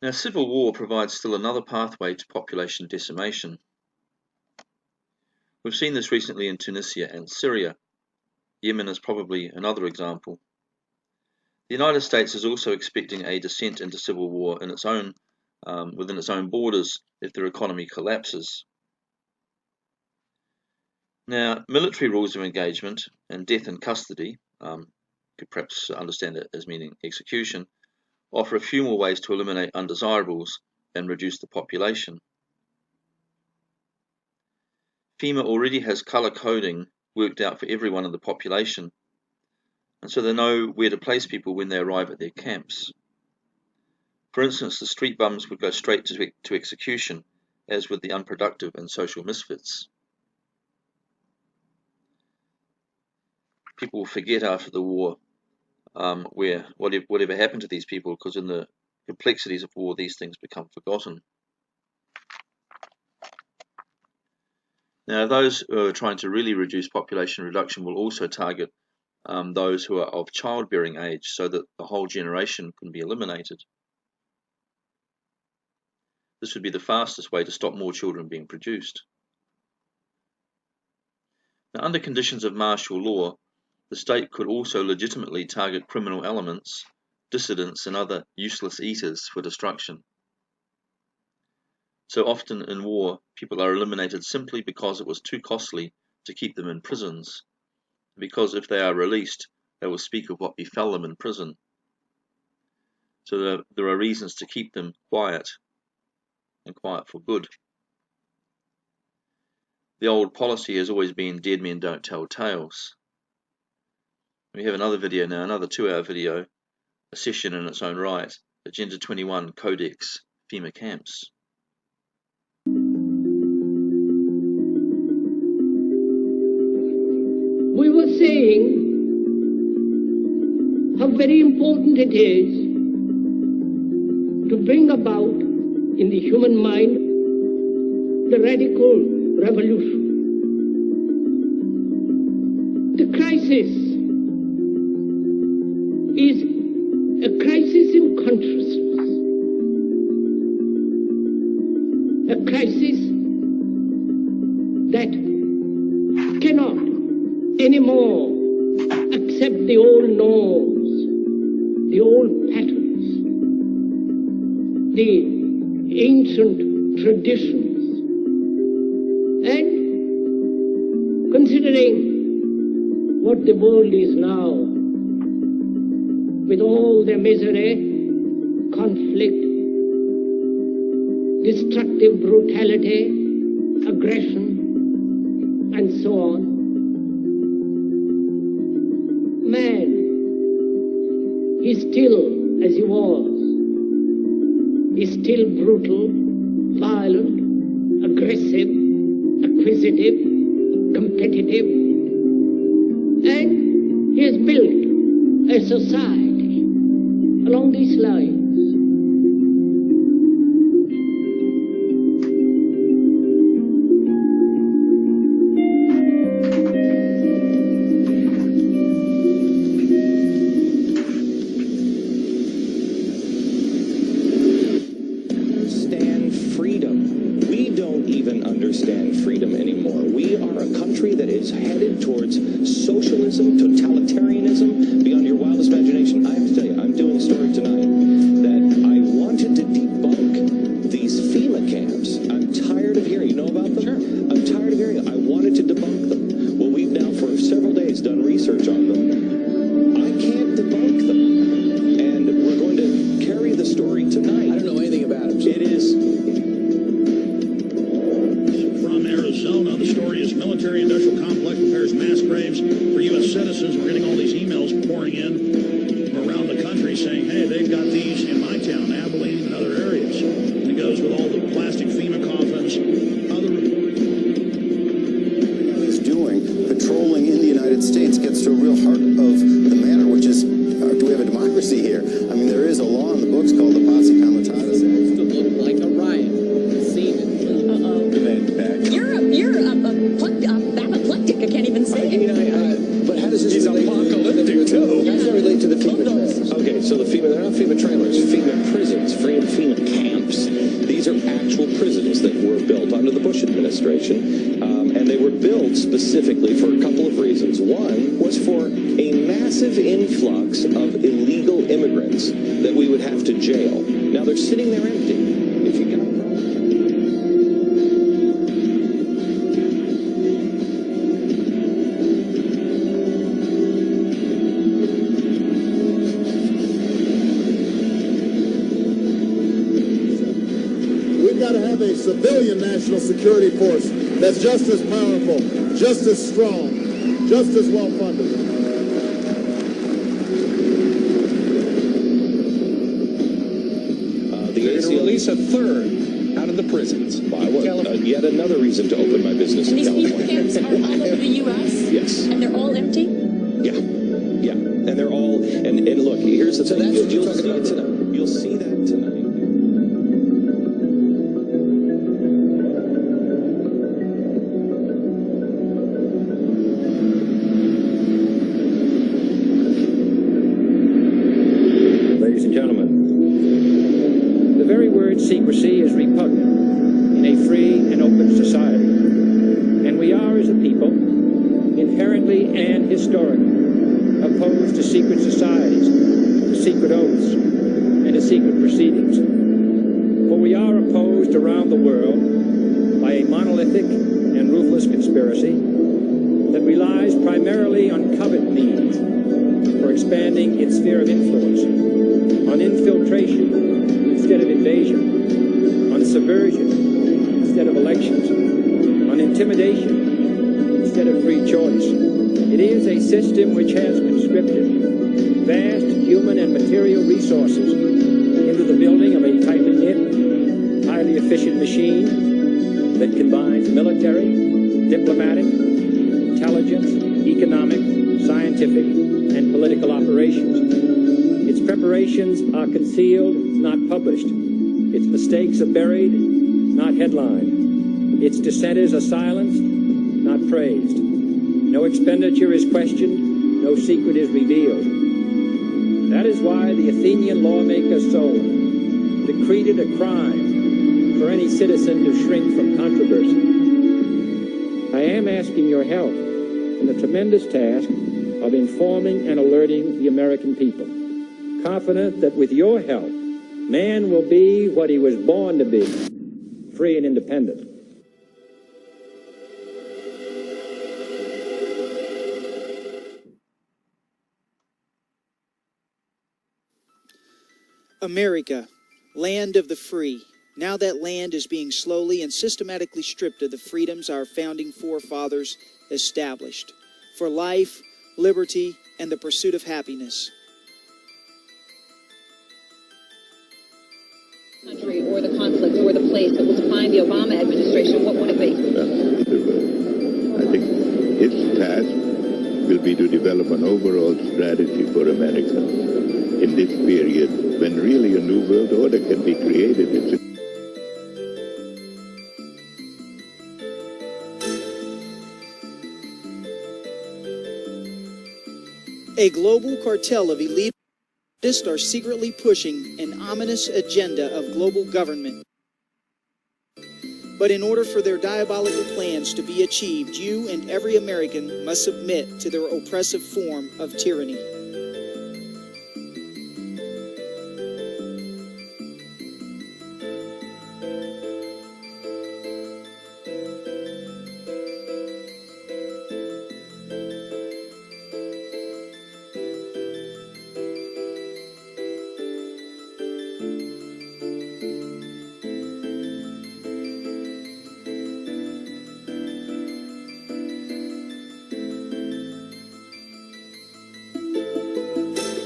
Now, civil war provides still another pathway to population decimation. We've seen this recently in Tunisia and Syria. Yemen is probably another example. The United States is also expecting a descent into civil war in its own, within its own borders if their economy collapses. Now, military rules of engagement and death in custody, could perhaps understand it as meaning execution, offer a few more ways to eliminate undesirables and reduce the population. FEMA already has colour coding worked out for everyone in the population, and so they know where to place people when they arrive at their camps. For instance, the street bums would go straight to execution, as with the unproductive and social misfits. People will forget after the war whatever happened to these people, because in the complexities of war these things become forgotten. Now, those who are trying to really reduce population reduction will also target those who are of childbearing age, so that the whole generation can be eliminated. This would be the fastest way to stop more children being produced. Now, under conditions of martial law, the state could also legitimately target criminal elements, dissidents, and other useless eaters for destruction. So often in war, people are eliminated simply because it was too costly to keep them in prisons, because if they are released, they will speak of what befell them in prison. So there are reasons to keep them quiet, and quiet for good. The old policy has always been dead men don't tell tales. We have another video now, another 2-hour video, a session in its own right, Agenda 21 Codex FEMA Camps. We were saying how very important it is to bring about in the human mind the radical revolution. The crisis is a crisis in consciousness, a crisis that cannot anymore accept the old norms, the old patterns, the ancient traditions. And considering what the world is now, with all the misery, conflict, destructive brutality, aggression, and so on, man is still as he was. He's still brutal, violent, aggressive, acquisitive, competitive, and he has built a society along these lines. Understand freedom anymore. We are a country that is headed towards socialism, totalitarianism, beyond your wildest imagination. I have to tell you, I'm doing a story tonight that administration, and they were built specifically for a couple of reasons. One was for a massive influx of illegal immigrants that we would have to jail. Now they're sitting there empty. If you got a problem. We've got to have a civilian national security force that's just as powerful, just as strong, just as well funded. They're going to release a third out of the prisons. Yet another reason to open my business in California. And these people camps are all over the U.S.? Yes. And they're all empty? Yeah. Yeah. And they're all, and look, here's the thing. You'll see it tonight. You'll see that tonight. Ladies and gentlemen, the very word secrecy is repugnant in a free and open society. And we are, as a people, inherently and historically opposed to secret societies, to secret oaths, and to secret proceedings. For we are opposed around the world by a monolithic and ruthless conspiracy that relies primarily on covert means for expanding its sphere of influence, on infiltration instead of invasion, on subversion instead of elections, on intimidation instead of free choice. It is a system which has conscripted vast human and material resources into the building of a tightly knit, highly efficient machine that combines military, diplomatic, intelligence, economic, scientific, and political operations. Its preparations are concealed, not published. Its mistakes are buried, not headlined. Its dissenters are silenced, not praised. No expenditure is questioned, no secret is revealed. That is why the Athenian lawmaker Solon decreed it a crime for any citizen to shrink from controversy. I am asking your help in the tremendous task of informing and alerting the American people, confident that with your help, man will be what he was born to be, free and independent. America, land of the free. Now that land is being slowly and systematically stripped of the freedoms our founding forefathers established for life, liberty, and the pursuit of happiness. Country or the conflict or the place that will define the Obama administration, what would it be? I think its task will be to develop an overall strategy for America in this period when really a new world order can be created. A global cartel of elitists are secretly pushing an ominous agenda of global government. But in order for their diabolical plans to be achieved, you and every American must submit to their oppressive form of tyranny.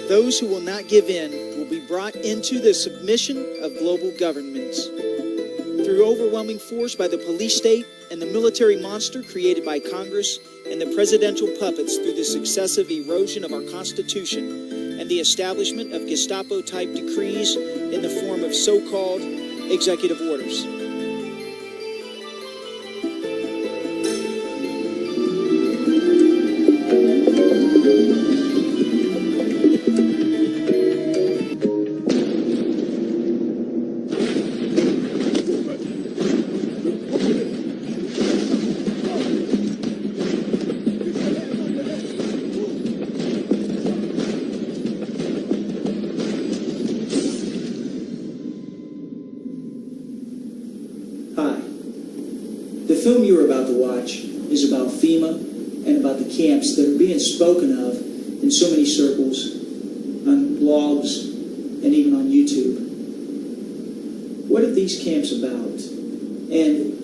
Those who will not give in will be brought into the submission of global governments. Through overwhelming force by the police state and the military monster created by Congress and the presidential puppets through the successive erosion of our Constitution and the establishment of Gestapo-type decrees in the form of so-called executive orders. The film you're about to watch is about FEMA and about the camps that are being spoken of in so many circles, on blogs, and even on YouTube. What are these camps about? And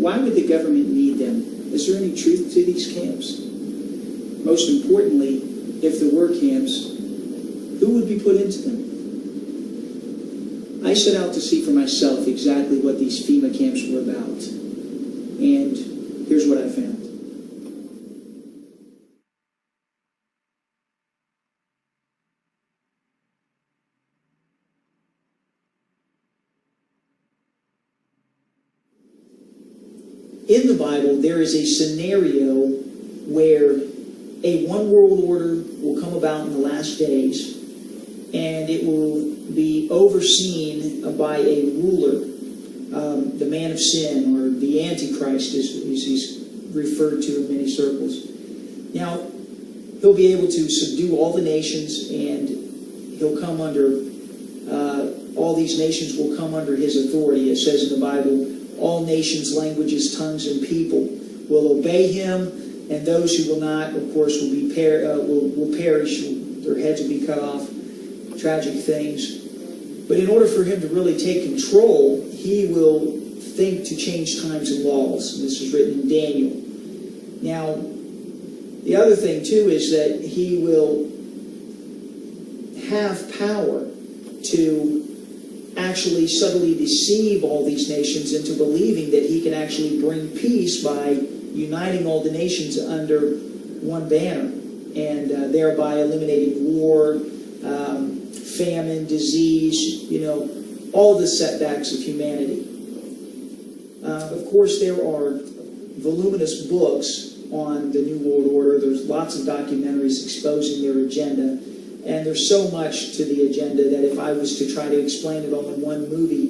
why would the government need them? Is there any truth to these camps? Most importantly, if there were camps, who would be put into them? I set out to see for myself exactly what these FEMA camps were about. And here's what I found. In the Bible, there is a scenario where a one world order will come about in the last days, and it will be overseen by a ruler, the man of sin, or the Antichrist, as he's referred to in many circles. Now, he'll be able to subdue all the nations, and he'll come under, all these nations will come under his authority. It says in the Bible, all nations, languages, tongues, and people will obey him, and those who will not, of course, will perish. Their heads will be cut off. Tragic things. But in order for him to really take control, he will think to change times and laws. And this is written in Daniel. Now, the other thing, too, is that he will have power to actually subtly deceive all these nations into believing that he can actually bring peace by uniting all the nations under one banner, and thereby eliminating war, famine, disease, all the setbacks of humanity. Of course, there are voluminous books on the New World Order. There's lots of documentaries exposing their agenda. And there's so much to the agenda that if I was to try to explain it all in one movie,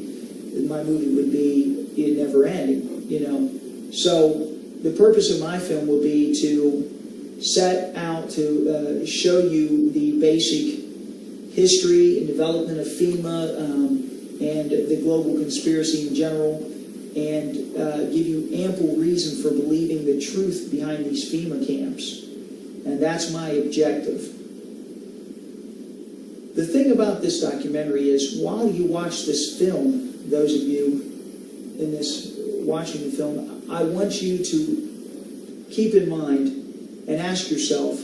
my movie would be never ending, So the purpose of my film will be to set out to show you the basic history and development of FEMA and the global conspiracy in general, and give you ample reason for believing the truth behind these FEMA camps. And that's my objective. The thing about this documentary is, while you watch this film, those of you in this watching the film, I want you to keep in mind and ask yourself,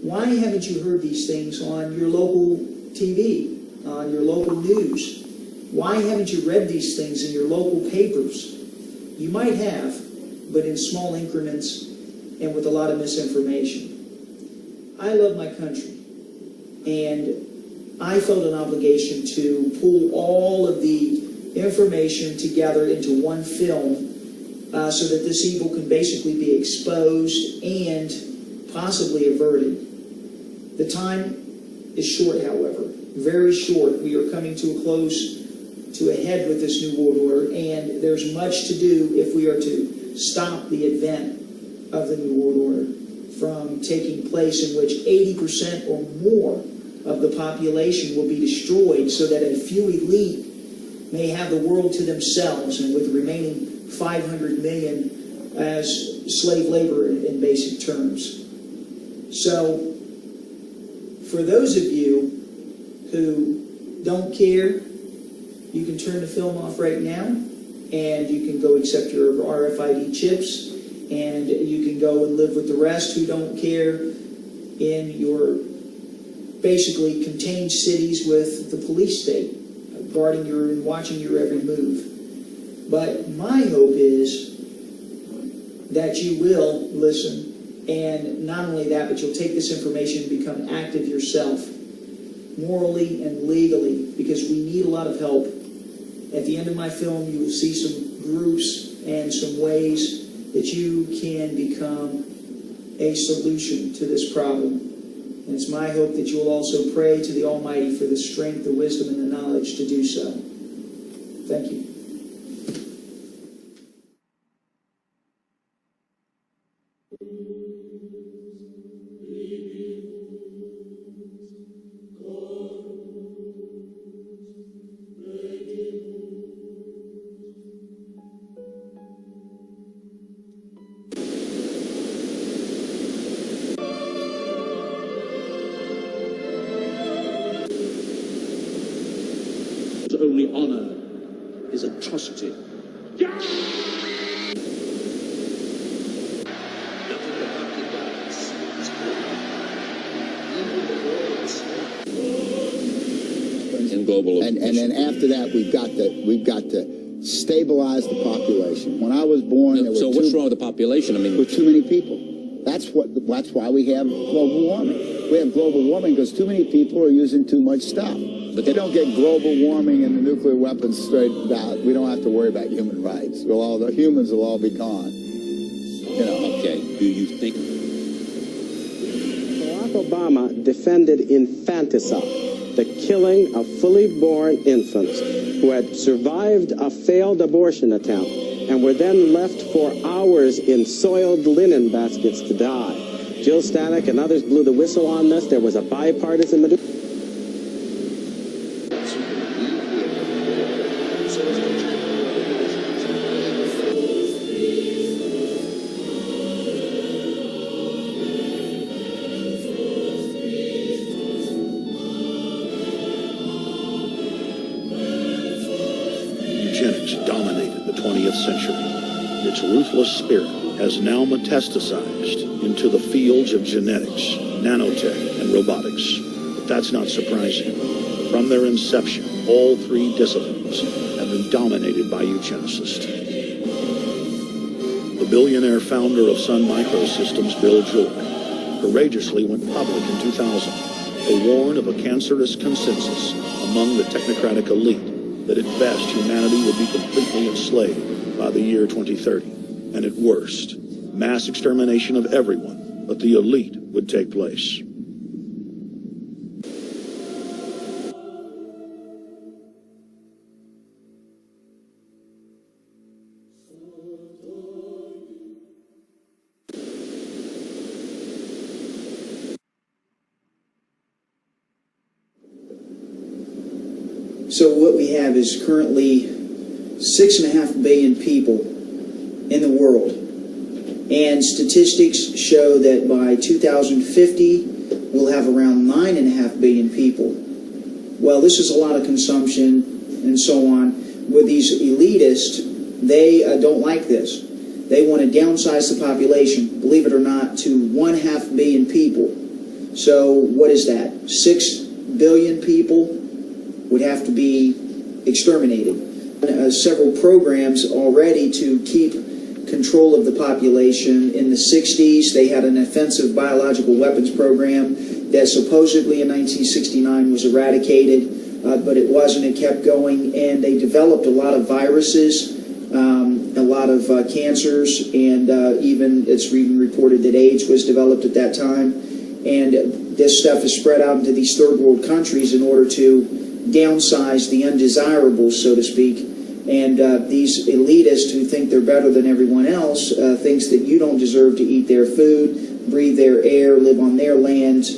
why haven't you heard these things on your local TV, on your local news? Why haven't you read these things in your local papers? You might have, but in small increments and with a lot of misinformation. I love my country, and I felt an obligation to pull all of the information together into one film so that this evil can basically be exposed and possibly averted. The time is short, however, very short. We are coming to a close, to a head with this New World Order, and there's much to do if we are to stop the advent of the New World Order from taking place, in which 80% or more of the population will be destroyed so that a few elite may have the world to themselves, and with the remaining 500 million as slave labor in basic terms. So, for those of you who don't care, you can turn the film off right now, and you can go accept your RFID chips, and you can go and live with the rest who don't care in your basically contained cities with the police state guarding your and watching your every move. But my hope is that you will listen, and not only that, but you'll take this information and become active yourself, morally and legally, because we need a lot of help. At the end of my film, you will see some groups and some ways that you can become a solution to this problem. And it's my hope that you will also pray to the Almighty for the strength, the wisdom, and the knowledge to do so. Thank you. only honor is atrocity. In global and then after that, we've got to stabilize the population. When I was born, there were what's wrong with the population? I mean, with too many people. That's why we have global warming. We have global warming because too many people are using too much stuff. But they don't get global warming and the nuclear weapons straightened out. We don't have to worry about human rights. The humans will all be gone. You know. Okay. Do you think Barack Obama defended infanticide, the killing of fully born infants who had survived a failed abortion attempt and were then left for hours in soiled linen baskets to die. Jill Stanek and others blew the whistle on this. There was a bipartisan majority. Eugenics dominated the 20th century. Its ruthless spirit has now metastasized into the fields of genetics, nanotech, and robotics. But that's not surprising. From their inception, all three disciplines have been dominated by eugenicists. The billionaire founder of Sun Microsystems, Bill Joy, courageously went public in 2000 to warn of a cancerous consensus among the technocratic elite that at best humanity would be completely enslaved by the year 2030, and at worst, mass extermination of everyone but the elite would take place. So what we have is currently 6.5 billion people in the world. And statistics show that by 2050, we'll have around 9.5 billion people. Well, this is a lot of consumption and so on. With these elitists, they don't like this. They want to downsize the population, believe it or not, to 1/2 billion people. So what is that? 6 billion people would have to be exterminated. Several programs already to keep control of the population. In the 60s, they had an offensive biological weapons program that supposedly in 1969 was eradicated, but it wasn't. It kept going, and they developed a lot of viruses, a lot of cancers, and even it's even reported that AIDS was developed at that time. And this stuff is spread out into these third world countries in order to downsize the undesirables, so to speak. And these elitists who think they're better than everyone else thinks that you don't deserve to eat their food, breathe their air, live on their land,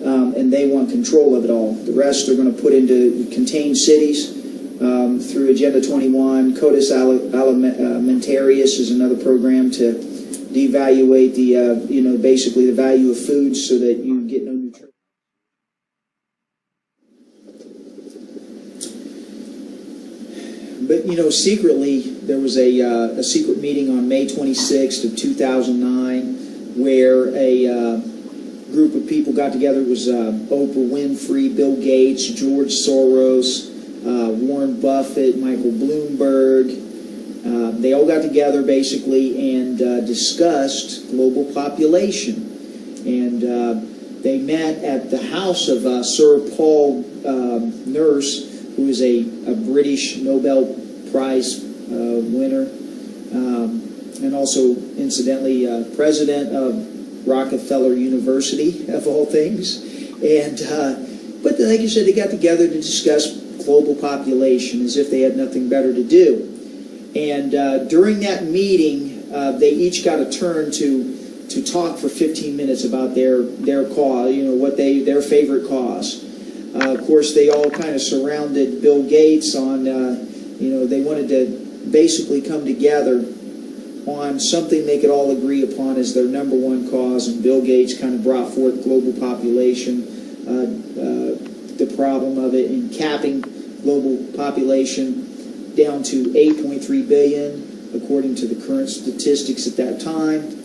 and they want control of it all. The rest are going to put into contained cities through Agenda 21. Codex Alimentarius is another program to devaluate the, basically the value of food so that you get no nutrition. But, secretly, there was a secret meeting on May 26th of 2009 where a group of people got together. It was Oprah Winfrey, Bill Gates, George Soros, Warren Buffett, Michael Bloomberg. They all got together, basically, and discussed global population. And they met at the house of Sir Paul Nurse, who is a British Nobel Prize winner, and also, incidentally, president of Rockefeller University, of all things. And but like I said, they got together to discuss global population as if they had nothing better to do. And during that meeting, they each got a turn to talk for 15 minutes about their cause, their favorite cause. Of course, they all kind of surrounded Bill Gates on, they wanted to basically come together on something they could all agree upon as their number one cause, and Bill Gates kind of brought forth global population, the problem of it, and capping global population down to 8.3 billion, according to the current statistics at that time.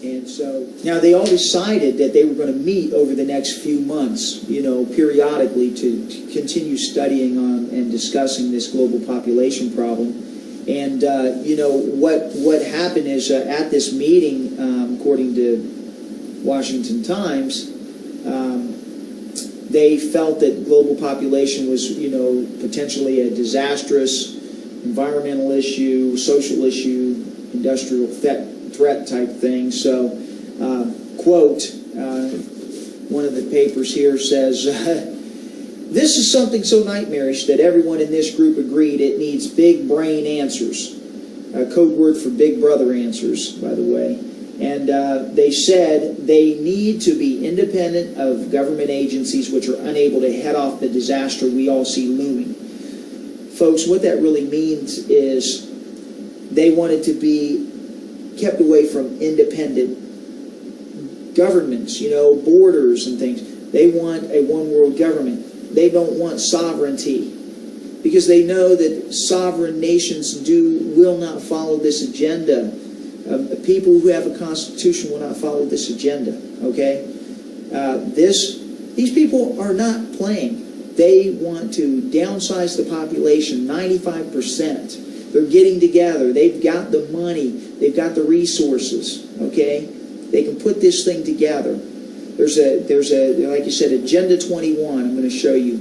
And so now they all decided that they were going to meet over the next few months, periodically to continue studying on and discussing this global population problem. And what happened is at this meeting, according to Washington Times, they felt that global population was, potentially a disastrous environmental issue, social issue, industrial threat type thing. So, quote, one of the papers here says, this is something so nightmarish that everyone in this group agreed it needs big brain answers. A code word for big brother answers, by the way. And they said they need to be independent of government agencies which are unable to head off the disaster we all see looming. Folks, what that really means is they wanted to be kept away from independent governments, borders and things. They want a one-world government. They don't want sovereignty because they know that sovereign nations will not follow this agenda. People who have a constitution will not follow this agenda, okay? These people are not playing. They want to downsize the population 95%. They're getting together. They've got the money. They've got the resources, okay? They can put this thing together. There's a like you said, Agenda 21, I'm going to show you,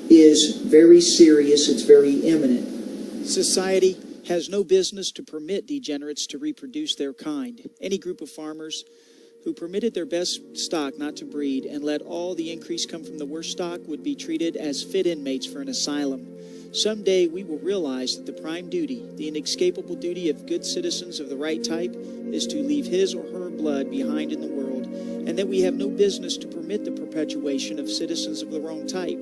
is very serious. It's very imminent. Society has no business to permit degenerates to reproduce their kind. Any group of farmers who permitted their best stock not to breed and let all the increase come from the worst stock would be treated as fit inmates for an asylum. Someday we will realize that the prime duty, the inescapable duty of good citizens of the right type, is to leave his or her blood behind in the world, and that we have no business to permit the perpetuation of citizens of the wrong type.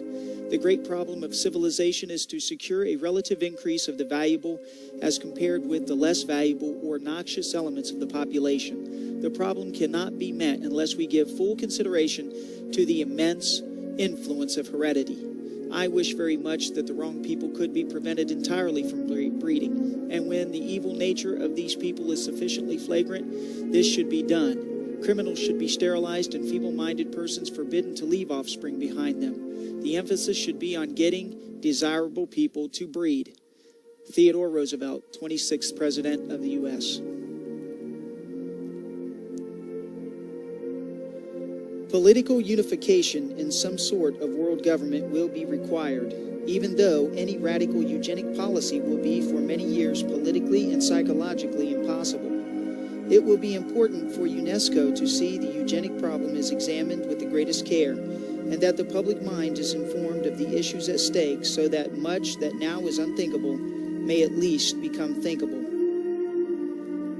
The great problem of civilization is to secure a relative increase of the valuable as compared with the less valuable or noxious elements of the population. The problem cannot be met unless we give full consideration to the immense influence of heredity. I wish very much that the wrong people could be prevented entirely from breeding, and when the evil nature of these people is sufficiently flagrant, this should be done. Criminals should be sterilized and feeble-minded persons forbidden to leave offspring behind them. The emphasis should be on getting desirable people to breed. Theodore Roosevelt, 26th President of the U.S. Political unification in some sort of world government will be required, even though any radical eugenic policy will be for many years politically and psychologically impossible. It will be important for UNESCO to see the eugenic problem is examined with the greatest care, and that the public mind is informed of the issues at stake so that much that now is unthinkable may at least become thinkable.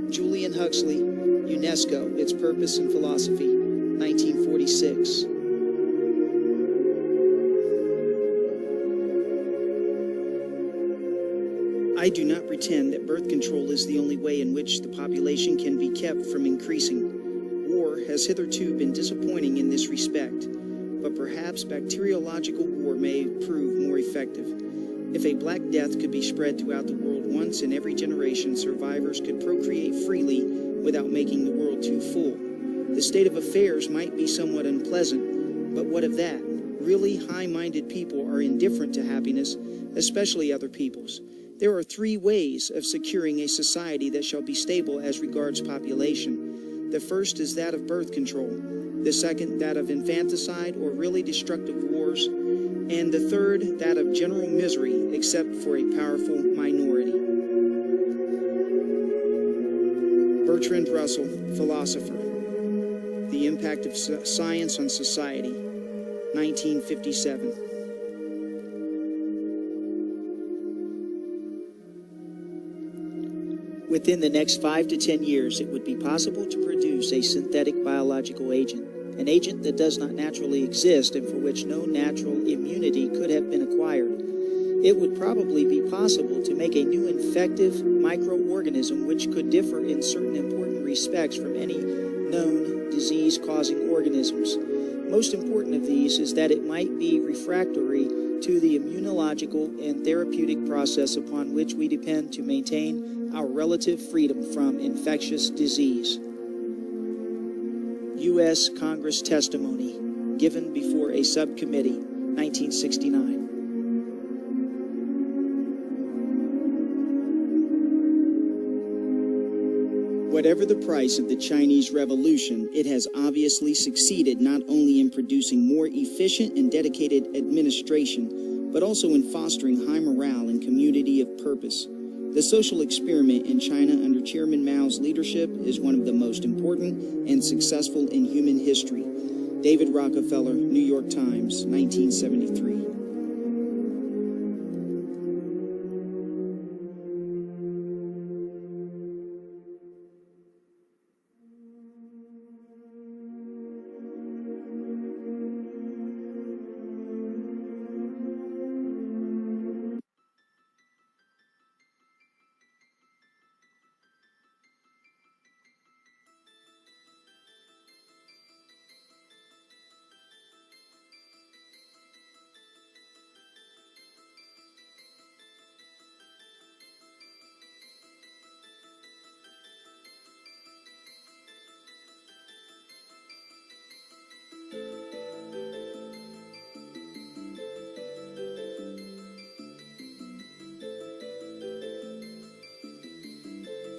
Julian Huxley, UNESCO, Its Purpose and Philosophy, 1946. I do not pretend that birth control is the only way in which the population can be kept from increasing. War has hitherto been disappointing in this respect, but perhaps bacteriological war may prove more effective. If a Black Death could be spread throughout the world once in every generation, survivors could procreate freely without making the world too full. The state of affairs might be somewhat unpleasant, but what of that? Really high-minded people are indifferent to happiness, especially other people's. There are three ways of securing a society that shall be stable as regards population. The first is that of birth control, the second that of infanticide or really destructive wars, and the third that of general misery except for a powerful minority. Bertrand Russell, philosopher. The Impact of Science on Society, 1957. Within the next 5 to 10 years, it would be possible to produce a synthetic biological agent, an agent that does not naturally exist and for which no natural immunity could have been acquired. It would probably be possible to make a new infective microorganism which could differ in certain important respects from any known disease-causing organisms. Most important of these is that it might be refractory to the immunological and therapeutic process upon which we depend to maintain our relative freedom from infectious disease. U.S. Congress testimony given before a subcommittee, 1969. Whatever the price of the Chinese Revolution, it has obviously succeeded not only in producing more efficient and dedicated administration, but also in fostering high morale and community of purpose. The social experiment in China under Chairman Mao's leadership is one of the most important and successful in human history. David Rockefeller, New York Times, 1973.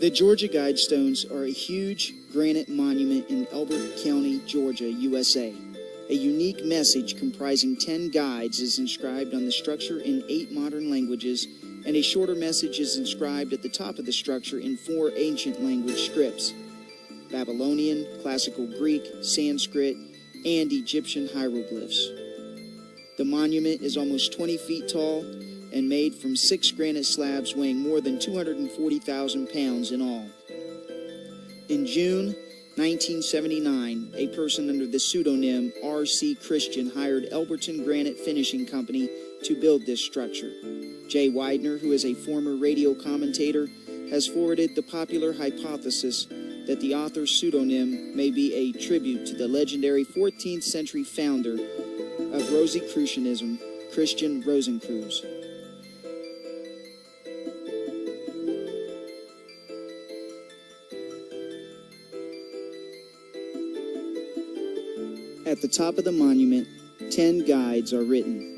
The Georgia Guidestones are a huge granite monument in Elbert County, Georgia, USA. A unique message comprising 10 guides is inscribed on the structure in 8 modern languages, and a shorter message is inscribed at the top of the structure in 4 ancient language scripts: Babylonian, Classical Greek, Sanskrit, and Egyptian hieroglyphs. The monument is almost 20 feet tall and made from 6 granite slabs weighing more than 240,000 pounds in all. In June 1979, a person under the pseudonym R.C. Christian hired Elberton Granite Finishing Company to build this structure. Jay Widener, who is a former radio commentator, has forwarded the popular hypothesis that the author's pseudonym may be a tribute to the legendary 14th century founder of Rosicrucianism, Christian Rosencreuz. At the top of the monument, 10 guides are written.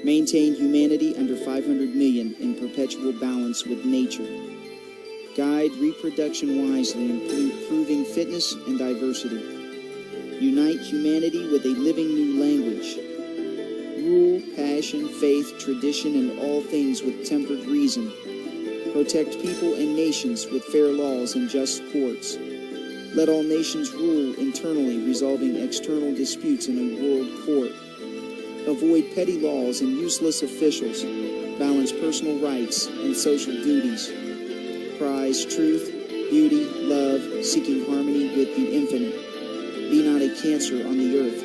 Maintain humanity under 500 million in perpetual balance with nature. Guide reproduction wisely, improving fitness and diversity. Unite humanity with a living new language. Rule, passion, faith, tradition, and all things with tempered reason. Protect people and nations with fair laws and just courts. Let all nations rule internally, resolving external disputes in a world court. Avoid petty laws and useless officials. Balance personal rights and social duties. Prize truth, beauty, love, seeking harmony with the infinite. Be not a cancer on the earth.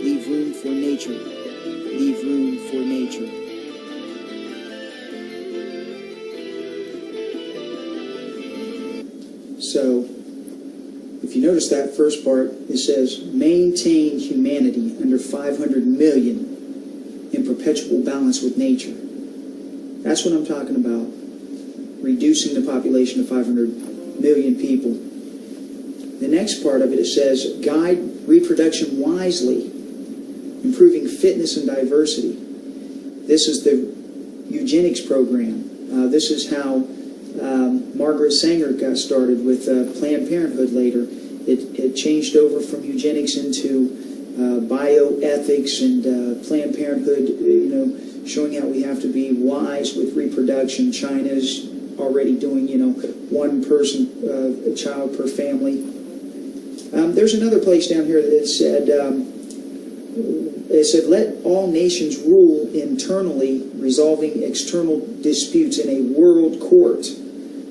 Leave room for nature. Leave room for nature. So, if you notice that first part, it says, maintain humanity under 500 million in perpetual balance with nature. That's what I'm talking about. Reducing the population to 500 million people. The next part of it, it says, guide reproduction wisely, improving fitness and diversity. This is the eugenics program. This is how Margaret Sanger got started with Planned Parenthood later. It changed over from eugenics into bioethics and Planned Parenthood, showing how we have to be wise with reproduction. China's already doing, one person, a child per family. There's another place down here that said, let all nations rule internally, resolving external disputes in a world court.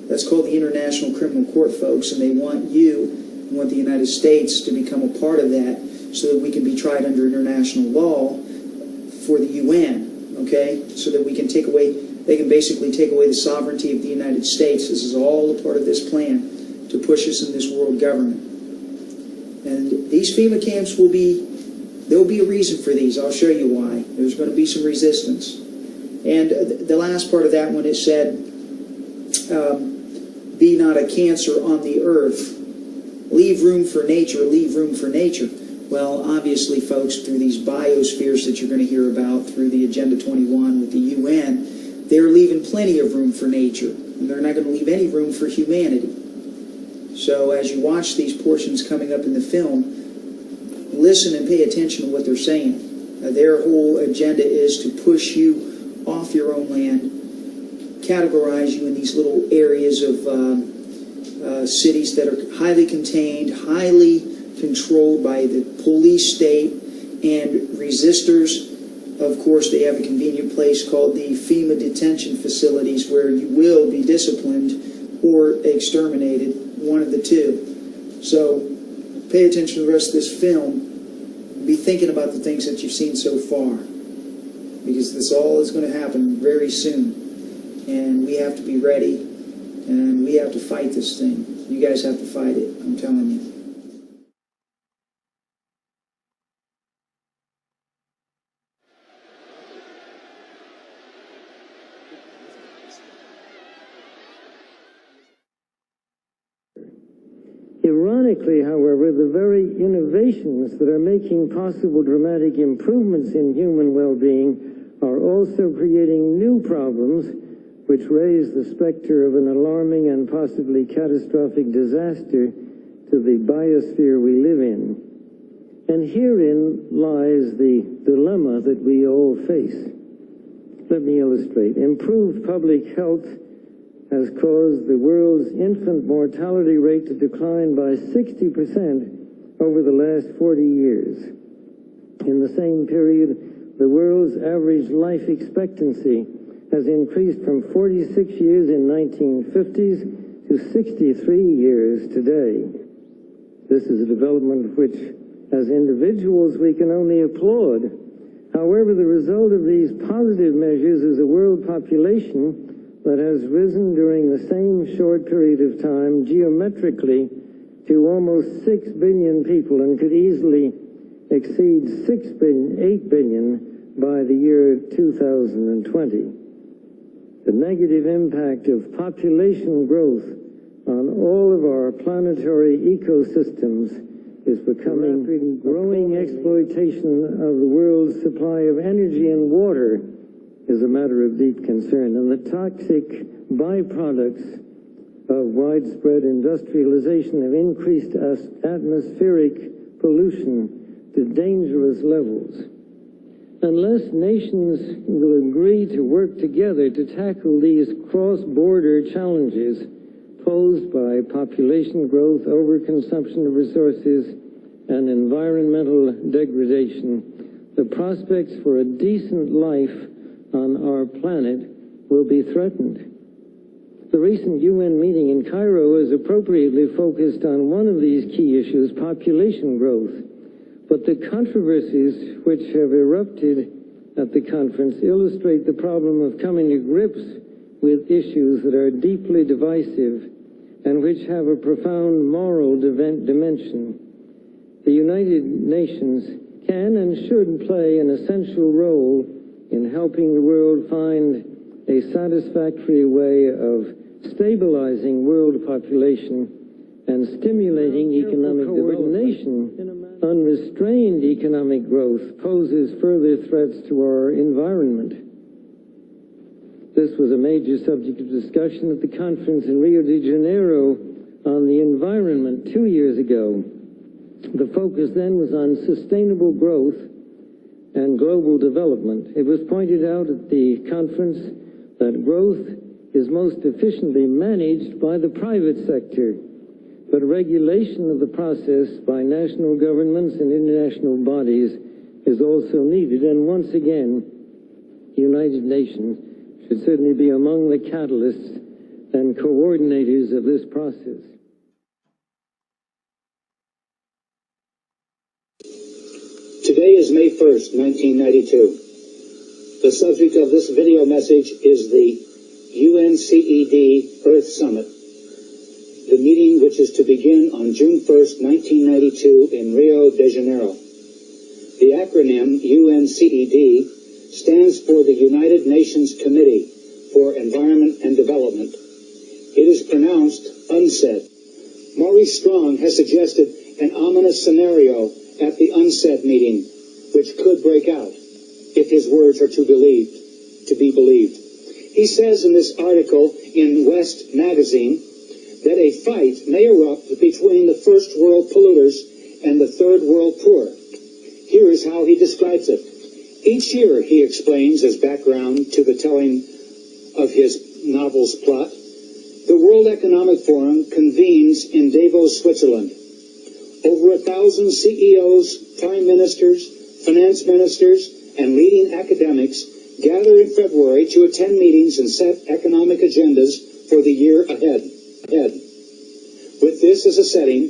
That's called the International Criminal Court, folks, and they want the United States to become a part of that so that we can be tried under international law for the UN, okay? So that we can they can basically take away the sovereignty of the United States. This is all a part of this plan to push us in this world government. And these FEMA camps will be There'll be a reason for these. I'll show you why. There's going to be some resistance. And the last part of that one, it said, be not a cancer on the earth. Leave room for nature, leave room for nature. Well, obviously, folks, through these biospheres that you're going to hear about, through the Agenda 21 with the UN, they're leaving plenty of room for nature. And they're not going to leave any room for humanity. So as you watch these portions coming up in the film, listen and pay attention to what they're saying. Their whole agenda is to push you off your own land, categorize you in these little areas of cities that are highly contained, highly controlled by the police state and resistors. Of course, they have a convenient place called the FEMA detention facilities where you will be disciplined or exterminated, one of the two. So pay attention to the rest of this film. Be thinking about the things that you've seen so far, because this all is going to happen very soon. And we have to be ready, and we have to fight this thing. You guys have to fight it, I'm telling you. Ironically, however, the very innovations that are making possible dramatic improvements in human well-being are also creating new problems which raise the specter of an alarming and possibly catastrophic disaster to the biosphere we live in. And herein lies the dilemma that we all face. Let me illustrate. Improved public health has caused the world's infant mortality rate to decline by 60% over the last 40 years. In the same period, the world's average life expectancy has increased from 46 years in 1950s to 63 years today. This is a development which, as individuals, we can only applaud. However, the result of these positive measures is a world population that has risen during the same short period of time geometrically to almost 6 billion people and could easily exceed 8 billion by the year 2020. The negative impact of population growth on all of our planetary ecosystems is becoming growing exploitation of the world's supply of energy and water is a matter of deep concern, and the toxic byproducts of widespread industrialization have increased atmospheric pollution to dangerous levels. Unless nations will agree to work together to tackle these cross-border challenges posed by population growth, overconsumption of resources, and environmental degradation, the prospects for a decent life on our planet will be threatened. The recent UN meeting in Cairo is appropriately focused on one of these key issues, population growth. But the controversies which have erupted at the conference illustrate the problem of coming to grips with issues that are deeply divisive and which have a profound moral dimension. The United Nations can and should play an essential role in helping the world find a satisfactory way of stabilizing world population and stimulating economic coordination. Unrestrained economic growth poses further threats to our environment. This was a major subject of discussion at the conference in Rio de Janeiro on the environment 2 years ago. The focus then was on sustainable growth and global development. It was pointed out at the conference that growth is most efficiently managed by the private sector, but regulation of the process by national governments and international bodies is also needed. And once again, the United Nations should certainly be among the catalysts and coordinators of this process. Today is May 1st, 1992. The subject of this video message is the UNCED Earth Summit, the meeting which is to begin on June 1st, 1992 in Rio de Janeiro. The acronym UNCED stands for the United Nations Committee for Environment and Development. It is pronounced UNCED. Maurice Strong has suggested an ominous scenario at the UNCED meeting, which could break out if his words are to be believed. He says in this article in West Magazine that a fight may erupt between the first world polluters and the third world poor. Here is how he describes it. Each year, he explains as background to the telling of his novel's plot, the World Economic Forum convenes in Davos, Switzerland. Over 1,000 CEOs, prime ministers, finance ministers, and leading academics gather in February to attend meetings and set economic agendas for the year ahead. With this as a setting,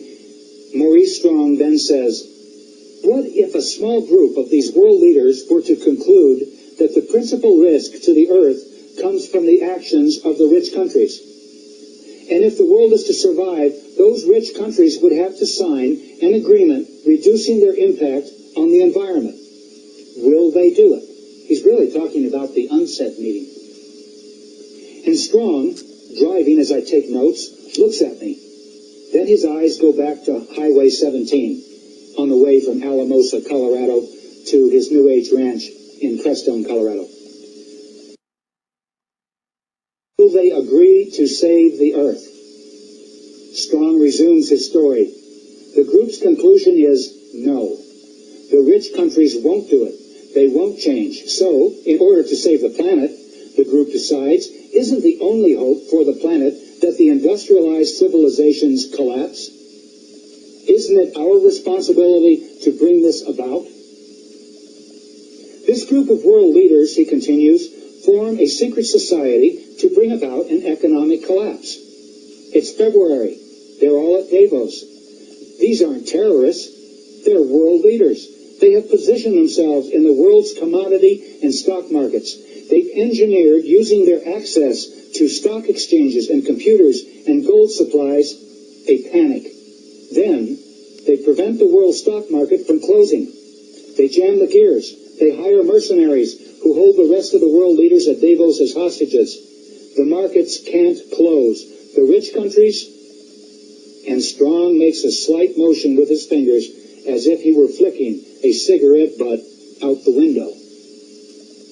Maurice Strong then says, what if a small group of these world leaders were to conclude that the principal risk to the earth comes from the actions of the rich countries? And if the world is to survive, those rich countries would have to sign an agreement reducing their impact on the environment. Will they do it? He's really talking about the UNCED meeting. And Strong, driving as I take notes, looks at me. Then his eyes go back to Highway 17 on the way from Alamosa, Colorado to his New Age ranch in Crestone, Colorado. Will they agree to save the earth? Strong resumes his story. The group's conclusion is no. The rich countries won't do it. They won't change. So, in order to save the planet, the group decides, isn't the only hope for the planet that the industrialized civilizations collapse? Isn't it our responsibility to bring this about? This group of world leaders, he continues, form a secret society to bring about an economic collapse. It's February. They're all at Davos. These aren't terrorists. They're world leaders. They have positioned themselves in the world's commodity and stock markets. They've engineered, using their access to stock exchanges and computers and gold supplies, a panic. Then, they prevent the world stock market from closing. They jam the gears. They hire mercenaries who hold the rest of the world leaders at Davos as hostages. The markets can't close. The rich countries, and Strong makes a slight motion with his fingers as if he were flicking a cigarette butt out the window.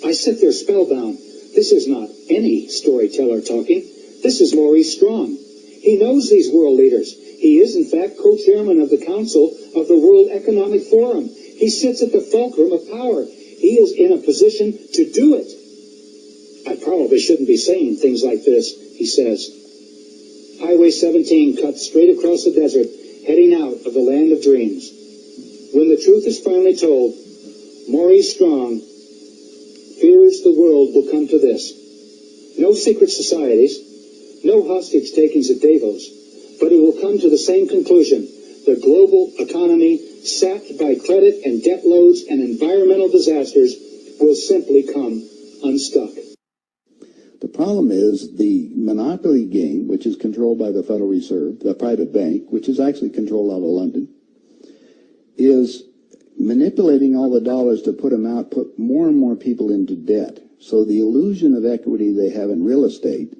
I sit there spellbound. This is not any storyteller talking. This is Maurice Strong. He knows these world leaders. He is, in fact, co-chairman of the Council of the World Economic Forum. He sits at the fulcrum of power. He is in a position to do it. I probably shouldn't be saying things like this, he says. Highway 17 cuts straight across the desert, heading out of the land of dreams. When the truth is finally told, Maurice Strong fears the world will come to this. No secret societies, no hostage takings at Davos, but it will come to the same conclusion. The global economy, sapped by credit and debt loads and environmental disasters, will simply come unstuck. The problem is the monopoly game, which is controlled by the Federal Reserve, the private bank, which is actually controlled out of London, is manipulating all the dollars to put them out, put more and more people into debt. So the illusion of equity they have in real estate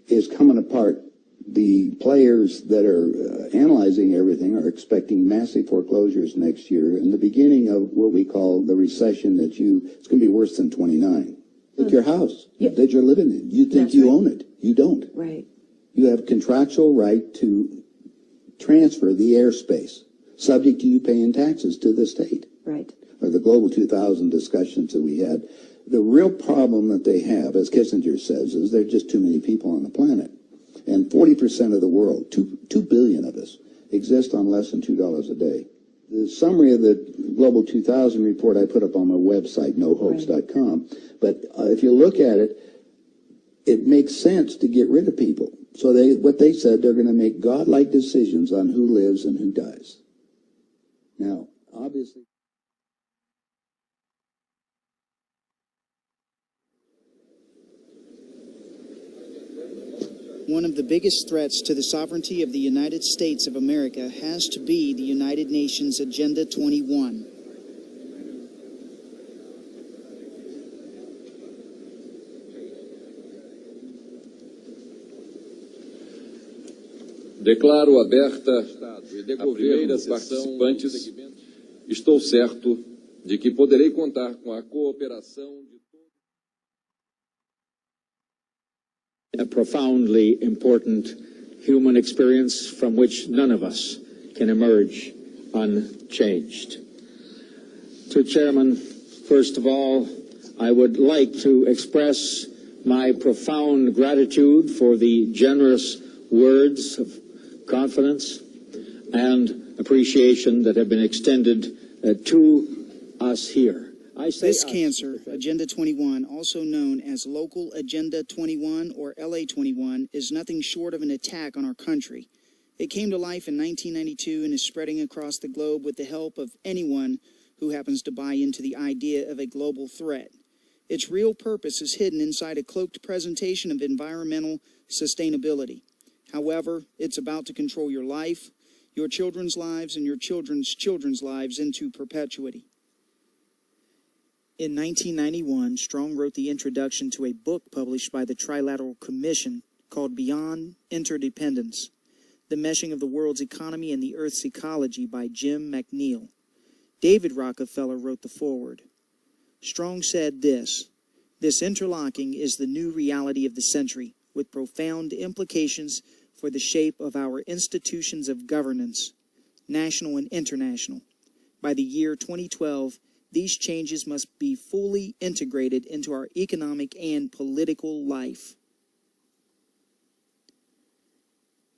is coming apart. The players that are analyzing everything are expecting massive foreclosures next year and the beginning of what we call the recession it's going to be worse than 29. Like your house that you're living in. You think you own it. You don't. Right. You have contractual right to transfer the airspace, subject to you paying taxes to the state. Right. Or the Global 2000 discussions that we had. The real problem that they have, as Kissinger says, is there are just too many people on the planet. And 40% of the world, 2 billion of us, exist on less than $2 a day. The summary of the Global 2000 report I put up on my website, nohoax.com. But if you look at it, it makes sense to get rid of people. So what they said, they're going to make godlike decisions on who lives and who dies. Now, obviously... One of the biggest threats to the sovereignty of the United States of America has to be the United Nations Agenda 21. Declaro aberta a primeira sessão. Participantes. Estou certo de que poderei contar com a cooperação de a profoundly important human experience from which none of us can emerge unchanged. To Chairman, first of all, I would like to express my profound gratitude for the generous words of confidence and appreciation that have been extended to us here. This cancer, Agenda 21, also known as Local Agenda 21 or LA 21, is nothing short of an attack on our country. It came to life in 1992 and is spreading across the globe with the help of anyone who happens to buy into the idea of a global threat. Its real purpose is hidden inside a cloaked presentation of environmental sustainability. However, it's about to control your life, your children's lives, and your children's children's lives into perpetuity. In 1991, Strong wrote the introduction to a book published by the Trilateral Commission called Beyond Interdependence, The Meshing of the World's Economy and the Earth's Ecology by Jim McNeil. David Rockefeller wrote the foreword. Strong said this interlocking is the new reality of the century, with profound implications for the shape of our institutions of governance, national and international. By the year 2012, these changes must be fully integrated into our economic and political life.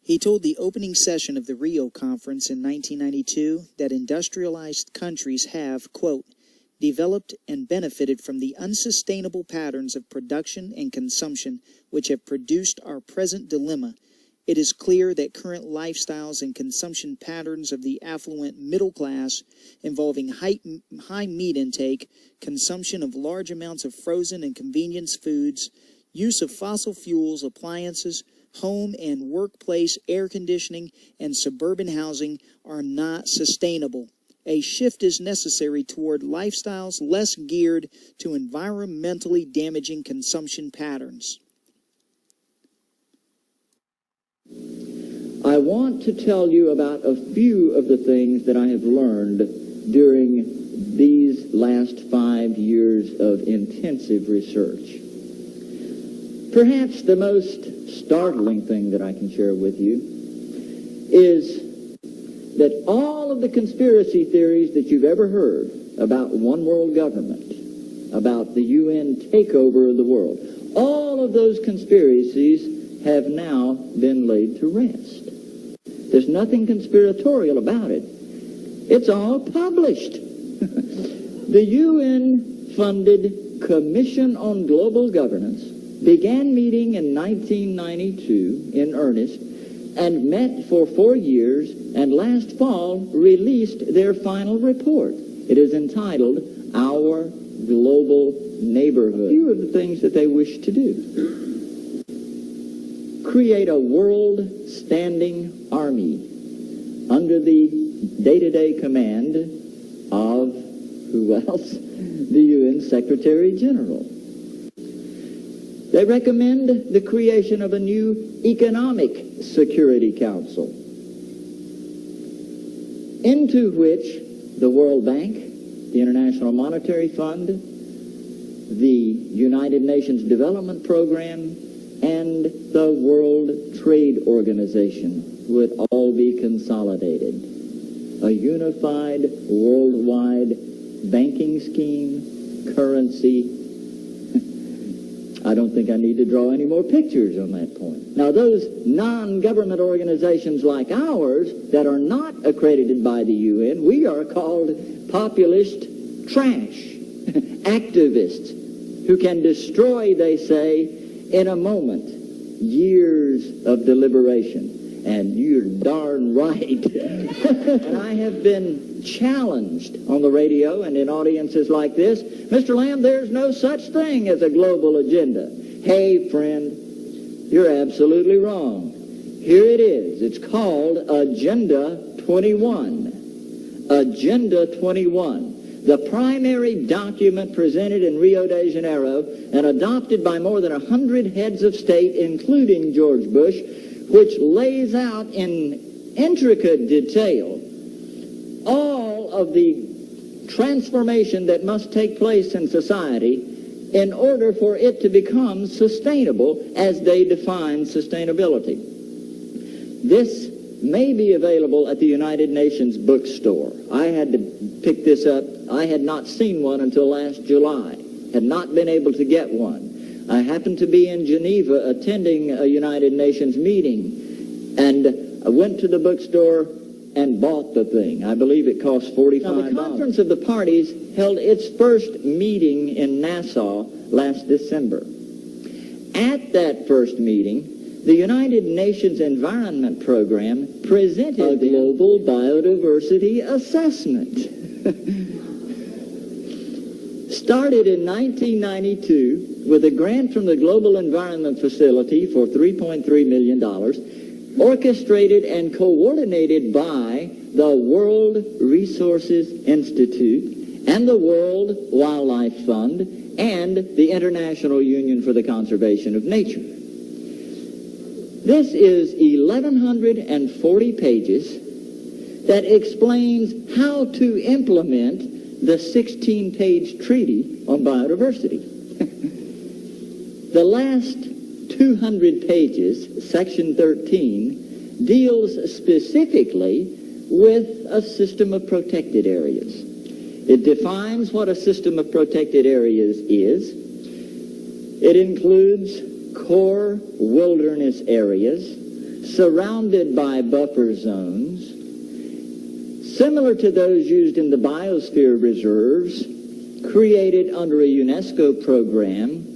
He told the opening session of the Rio Conference in 1992 that industrialized countries have, quote, developed and benefited from the unsustainable patterns of production and consumption which have produced our present dilemma. It is clear that current lifestyles and consumption patterns of the affluent middle class, involving high meat intake, consumption of large amounts of frozen and convenience foods, use of fossil fuels, appliances, home and workplace air conditioning, and suburban housing are not sustainable. A shift is necessary toward lifestyles less geared to environmentally damaging consumption patterns. I want to tell you about a few of the things that I have learned during these last 5 years of intensive research. Perhaps the most startling thing that I can share with you is that all of the conspiracy theories that you've ever heard about one world government, about the UN takeover of the world, all of those conspiracies have now been laid to rest. There's nothing conspiratorial about it. It's all published. The UN-funded Commission on Global Governance began meeting in 1992 in earnest and met for 4 years, and last fall released their final report. It is entitled Our Global Neighborhood. A few of the things that they wish to do. Create a world-standing army under the day-to-day command of, who else? The UN Secretary General. They recommend the creation of a new Economic Security Council, into which the World Bank, the International Monetary Fund, the United Nations Development Program, and the World Trade Organization would all be consolidated. A unified worldwide banking scheme, currency. I don't think I need to draw any more pictures on that point. Now, those non-government organizations like ours that are not accredited by the UN, we are called populist trash, activists who can destroy, they say, in a moment, years of deliberation. And you're darn right. And I have been challenged on the radio and in audiences like this, Mr. Lamb, there's no such thing as a global agenda. Hey, friend, you're absolutely wrong. Here it is. It's called Agenda 21. Agenda 21. The primary document presented in Rio de Janeiro and adopted by more than 100 heads of state, including George Bush, which lays out in intricate detail all of the transformation that must take place in society in order for it to become sustainable as they define sustainability. This may be available at the United Nations bookstore. I had to pick this up. I had not seen one until last July, had not been able to get one. I happened to be in Geneva attending a United Nations meeting, and I went to the bookstore and bought the thing. I believe it cost $45. Now, the Conference of the Parties held its first meeting in Nassau last December. At that first meeting, the United Nations Environment Program presented a global biodiversity assessment. Started in 1992 with a grant from the Global Environment Facility for $3.3 million, orchestrated and coordinated by the World Resources Institute and the World Wildlife Fund and the International Union for the Conservation of Nature. This is 1,140 pages that explains how to implement the 16-page treaty on biodiversity. The last 200 pages, Section 13, deals specifically with a system of protected areas. It defines what a system of protected areas is. It includes core wilderness areas surrounded by buffer zones, similar to those used in the biosphere reserves, created under a UNESCO program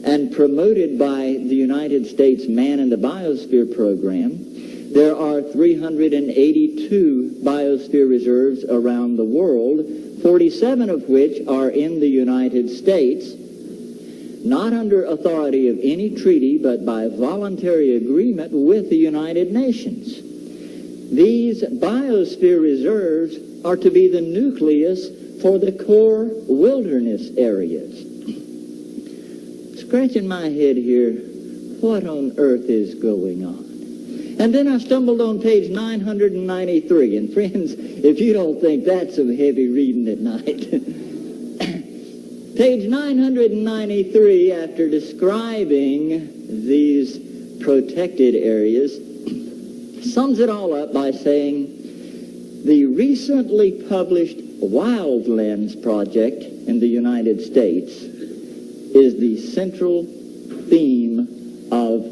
and promoted by the United States Man in the Biosphere program. There are 382 biosphere reserves around the world, 47 of which are in the United States, not under authority of any treaty, but by voluntary agreement with the United Nations. These biosphere reserves are to be the nucleus for the core wilderness areas. Scratching my head here, what on earth is going on? And then I stumbled on page 993, and friends, if you don't think that's some heavy reading at night, page 993, after describing these protected areas, sums it all up by saying the recently published Wildlands Project in the United States is the central theme of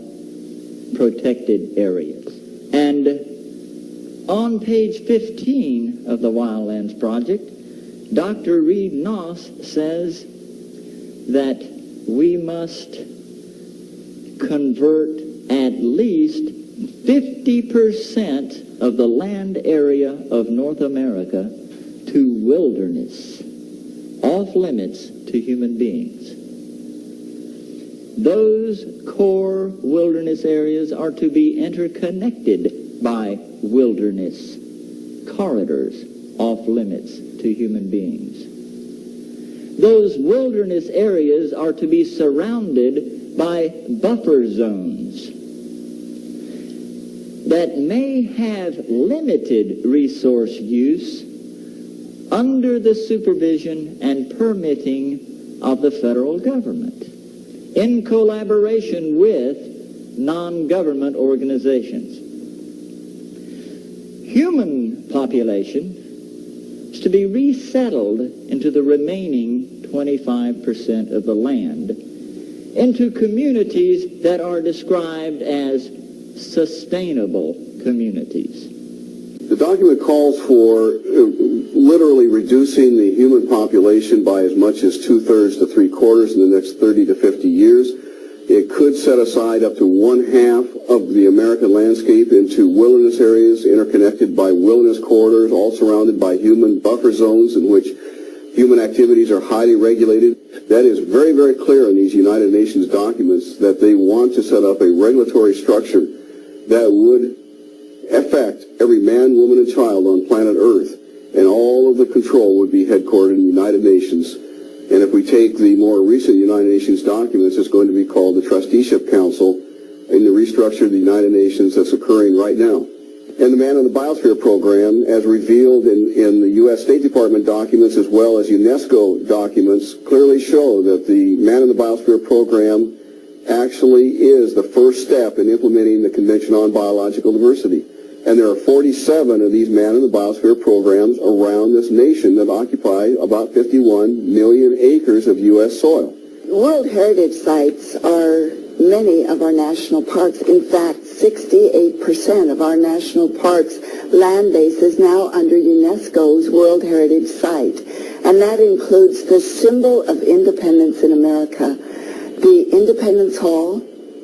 protected areas. And on page 15 of the Wildlands Project, Dr. Reed Noss says that we must convert at least 50% of the land area of North America to wilderness, off limits to human beings. Those core wilderness areas are to be interconnected by wilderness corridors off limits to human beings. Those wilderness areas are to be surrounded by buffer zones that may have limited resource use under the supervision and permitting of the federal government, in collaboration with non-government organizations. Human population is to be resettled into the remaining 25% of the land, into communities that are described as sustainable communities. The document calls for literally reducing the human population by as much as 2/3 to 3/4 in the next 30 to 50 years. It could set aside up to 1/2 of the American landscape into wilderness areas interconnected by wilderness corridors, all surrounded by human buffer zones in which human activities are highly regulated. That is very, very clear in these United Nations documents that they want to set up a regulatory structure that would affect every man, woman, and child on planet Earth, and all of the control would be headquartered in the United Nations. And if we take the more recent United Nations documents, it's going to be called the Trusteeship Council in the restructure of the United Nations that's occurring right now. And the Man in the Biosphere program, as revealed in the U.S. State Department documents as well as UNESCO documents, clearly show that the Man in the Biosphere program actually is the first step in implementing the Convention on Biological Diversity. And there are 47 of these Man in the Biosphere programs around this nation that occupy about 51 million acres of U.S. soil. World Heritage Sites are many of our national parks. In fact, 68% of our national parks land base is now under UNESCO's World Heritage Site. And that includes the symbol of independence in America, the Independence Hall,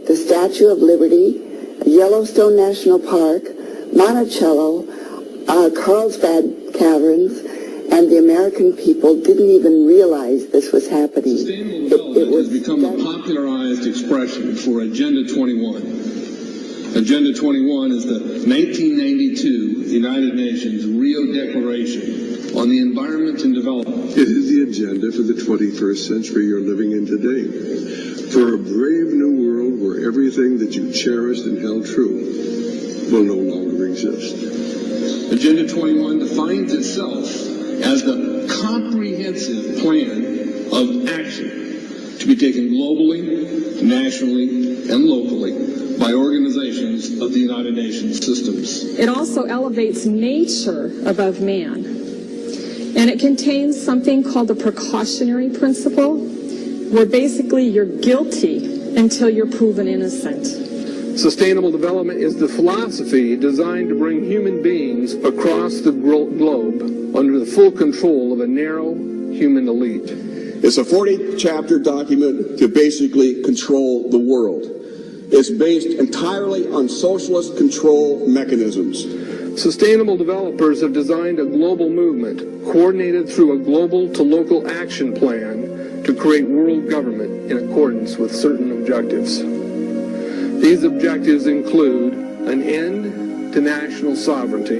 the Statue of Liberty, Yellowstone National Park, Monticello, Carlsbad Caverns, and the American people didn't even realize this was happening. Sustainable development has become a popularized expression for Agenda 21. Agenda 21 is the 1992 United Nations Rio Declaration on the Environment and Development. It is the agenda for the 21st century you're living in today. For a brave new world where everything that you cherished and held true will no longer exist. Agenda 21 defines itself as the comprehensive plan of action to be taken globally, nationally, and locally by organizations of the United Nations systems. It also elevates nature above man. And it contains something called the precautionary principle, where basically you're guilty until you're proven innocent. Sustainable development is the philosophy designed to bring human beings across the globe under the full control of a narrow human elite. It's a 40-chapter document to basically control the world. It's based entirely on socialist control mechanisms. Sustainable developers have designed a global movement coordinated through a global to local action plan to create world government in accordance with certain objectives. These objectives include an end to national sovereignty,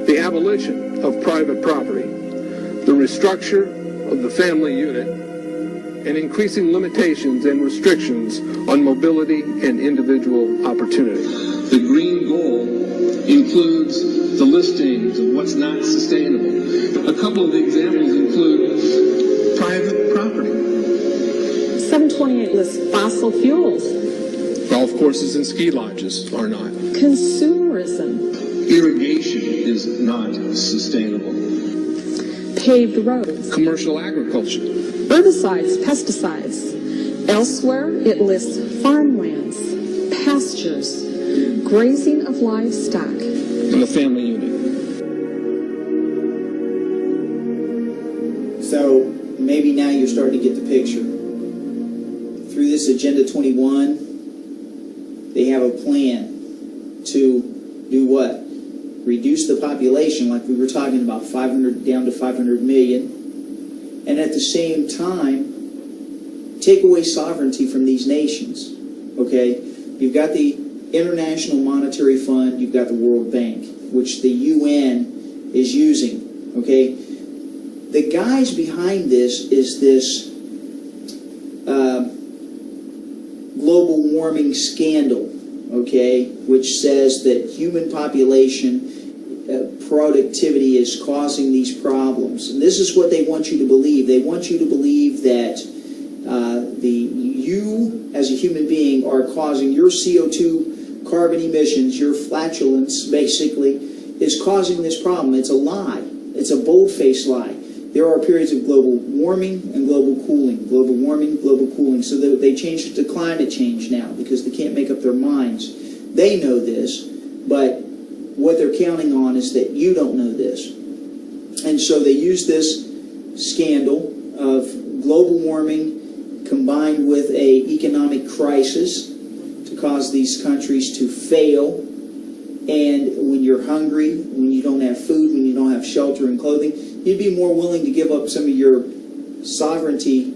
the abolition of private property, the restructure of the family unit, and increasing limitations and restrictions on mobility and individual opportunity. The Green Goal includes the listings of what's not sustainable. A couple of examples include private property. 728 lists fossil fuels. Golf courses and ski lodges are not. Consumerism. Irrigation is not sustainable. Paved roads. Commercial agriculture. Herbicides, pesticides. Elsewhere, it lists farmlands, pastures, grazing of livestock, and the family unit. So maybe now you're starting to get the picture. Through this Agenda 21, they have a plan to do what? Reduce the population, like we were talking about, 500 down to 500 million, and at the same time, take away sovereignty from these nations. Okay, you've got the International Monetary Fund, you've got the World Bank, which the UN is using. Okay, the guys behind this is this global warming scandal, okay, which says that human population productivity is causing these problems. And this is what they want you to believe. They want you to believe that you as a human being are causing your CO2 carbon emissions, your flatulence basically, is causing this problem. It's a lie. It's a bold-faced lie. There are periods of global warming and global cooling. Global warming, global cooling. So that they changed it to climate change now because they can't make up their minds. They know this, but what they're counting on is that you don't know this. And so they use this scandal of global warming combined with an economic crisis to cause these countries to fail. And when you're hungry, when you don't have food, when you don't have shelter and clothing, you'd be more willing to give up some of your sovereignty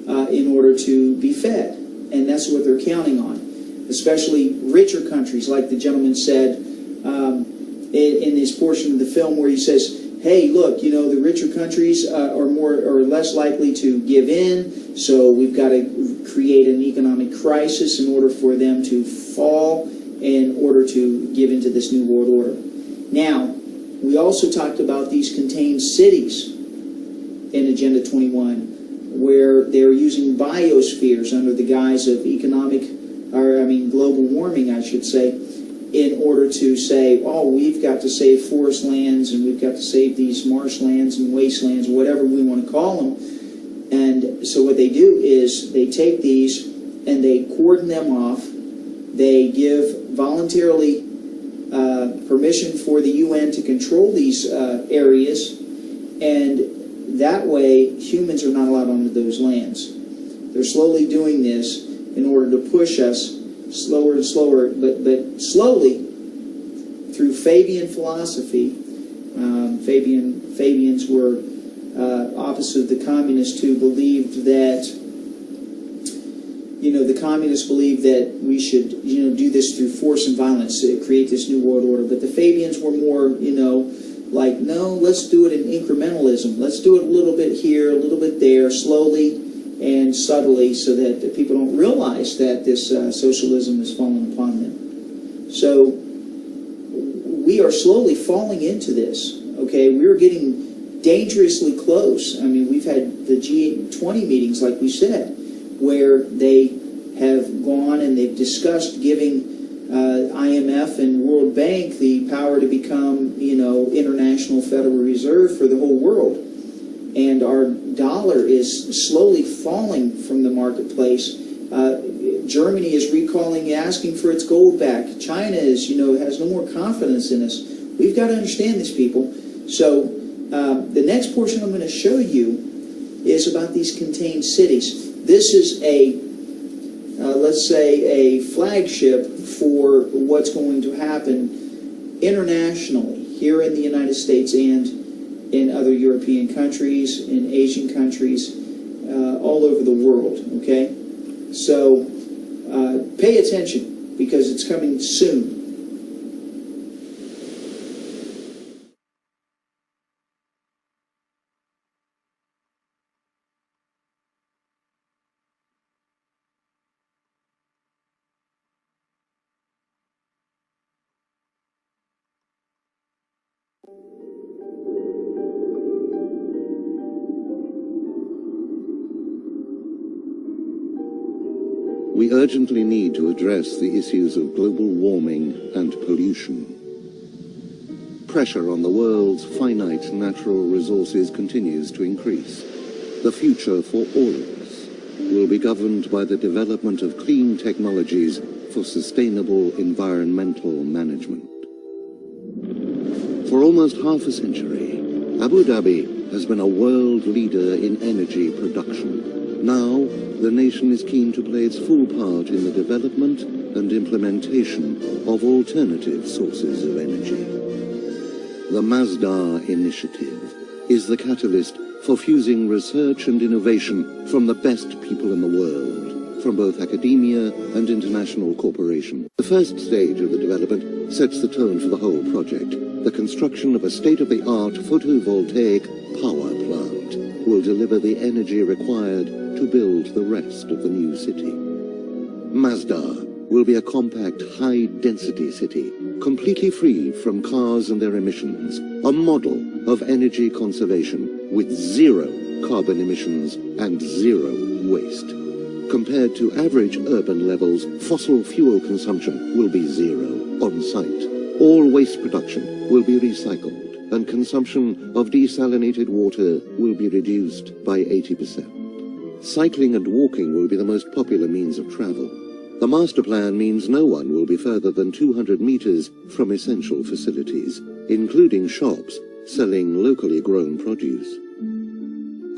in order to be fed. And that's what they're counting on. Especially richer countries, like the gentleman said in his portion of the film where he says, hey, look, you know, the richer countries are less likely to give in, so we've got to create an economic crisis in order for them to fall, in order to give into this new world order. Now, we also talked about these contained cities in Agenda 21, where they're using biospheres under the guise of global warming, I should say, in order to say, oh, we've got to save forest lands and we've got to save these marshlands and wastelands, whatever we want to call them. And so what they do is they take these and they cordon them off. They give voluntarily permission for the UN to control these areas, and that way humans are not allowed onto those lands. They're slowly doing this in order to push us slower and slower, but slowly through Fabian philosophy. Fabians were opposite of the communists, who believed that, the communists believed that we should, do this through force and violence to create this new world order. But the Fabians were more, like, no, let's do it in incrementalism. Let's do it a little bit here, a little bit there, slowly and subtly, so that people don't realize that this socialism is falling upon them. So we are slowly falling into this, okay? We're getting dangerously close. I mean, we've had the G20 meetings, like we said, where they have gone and they've discussed giving IMF and World Bank the power to become, international Federal Reserve for the whole world. And our dollar is slowly falling from the marketplace. Germany is recalling, asking for its gold back. China is, has no more confidence in us. We've got to understand this, people. So the next portion I'm going to show you is about these contained cities. This is let's say, a flagship for what's going to happen internationally here in the United States and in other European countries, in Asian countries, all over the world, okay? So pay attention, because it's coming soon. We urgently need to address the issues of global warming and pollution. Pressure on the world's finite natural resources continues to increase. The future for all of us will be governed by the development of clean technologies for sustainable environmental management. For almost half a century, Abu Dhabi has been a world leader in energy production. Now, the nation is keen to play its full part in the development and implementation of alternative sources of energy. The Masdar Initiative is the catalyst for fusing research and innovation from the best people in the world, from both academia and international corporations. The first stage of the development sets the tone for the whole project. The construction of a state-of-the-art photovoltaic power plant will deliver the energy required to build the rest of the new city. Masdar will be a compact, high-density city, completely free from cars and their emissions, a model of energy conservation with zero carbon emissions and zero waste. Compared to average urban levels, fossil fuel consumption will be zero on site. All waste production will be recycled, and consumption of desalinated water will be reduced by 80%. Cycling and walking will be the most popular means of travel. The master plan means no one will be further than 200 meters from essential facilities, including shops selling locally grown produce.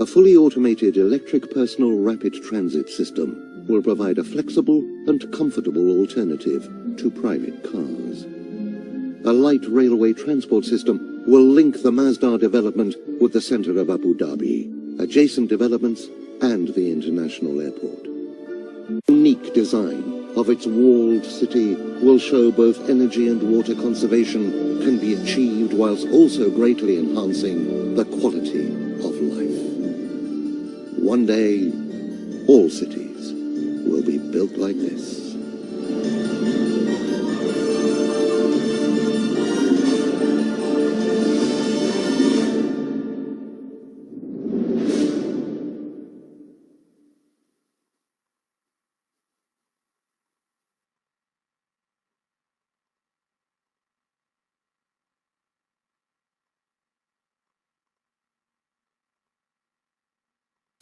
A fully automated electric personal rapid transit system will provide a flexible and comfortable alternative to private cars. A light railway transport system will link the Masdar development with the center of Abu Dhabi, adjacent developments, and the international airport. Unique design of its walled city will show both energy and water conservation can be achieved whilst also greatly enhancing the quality of life. One day, all cities will be built like this.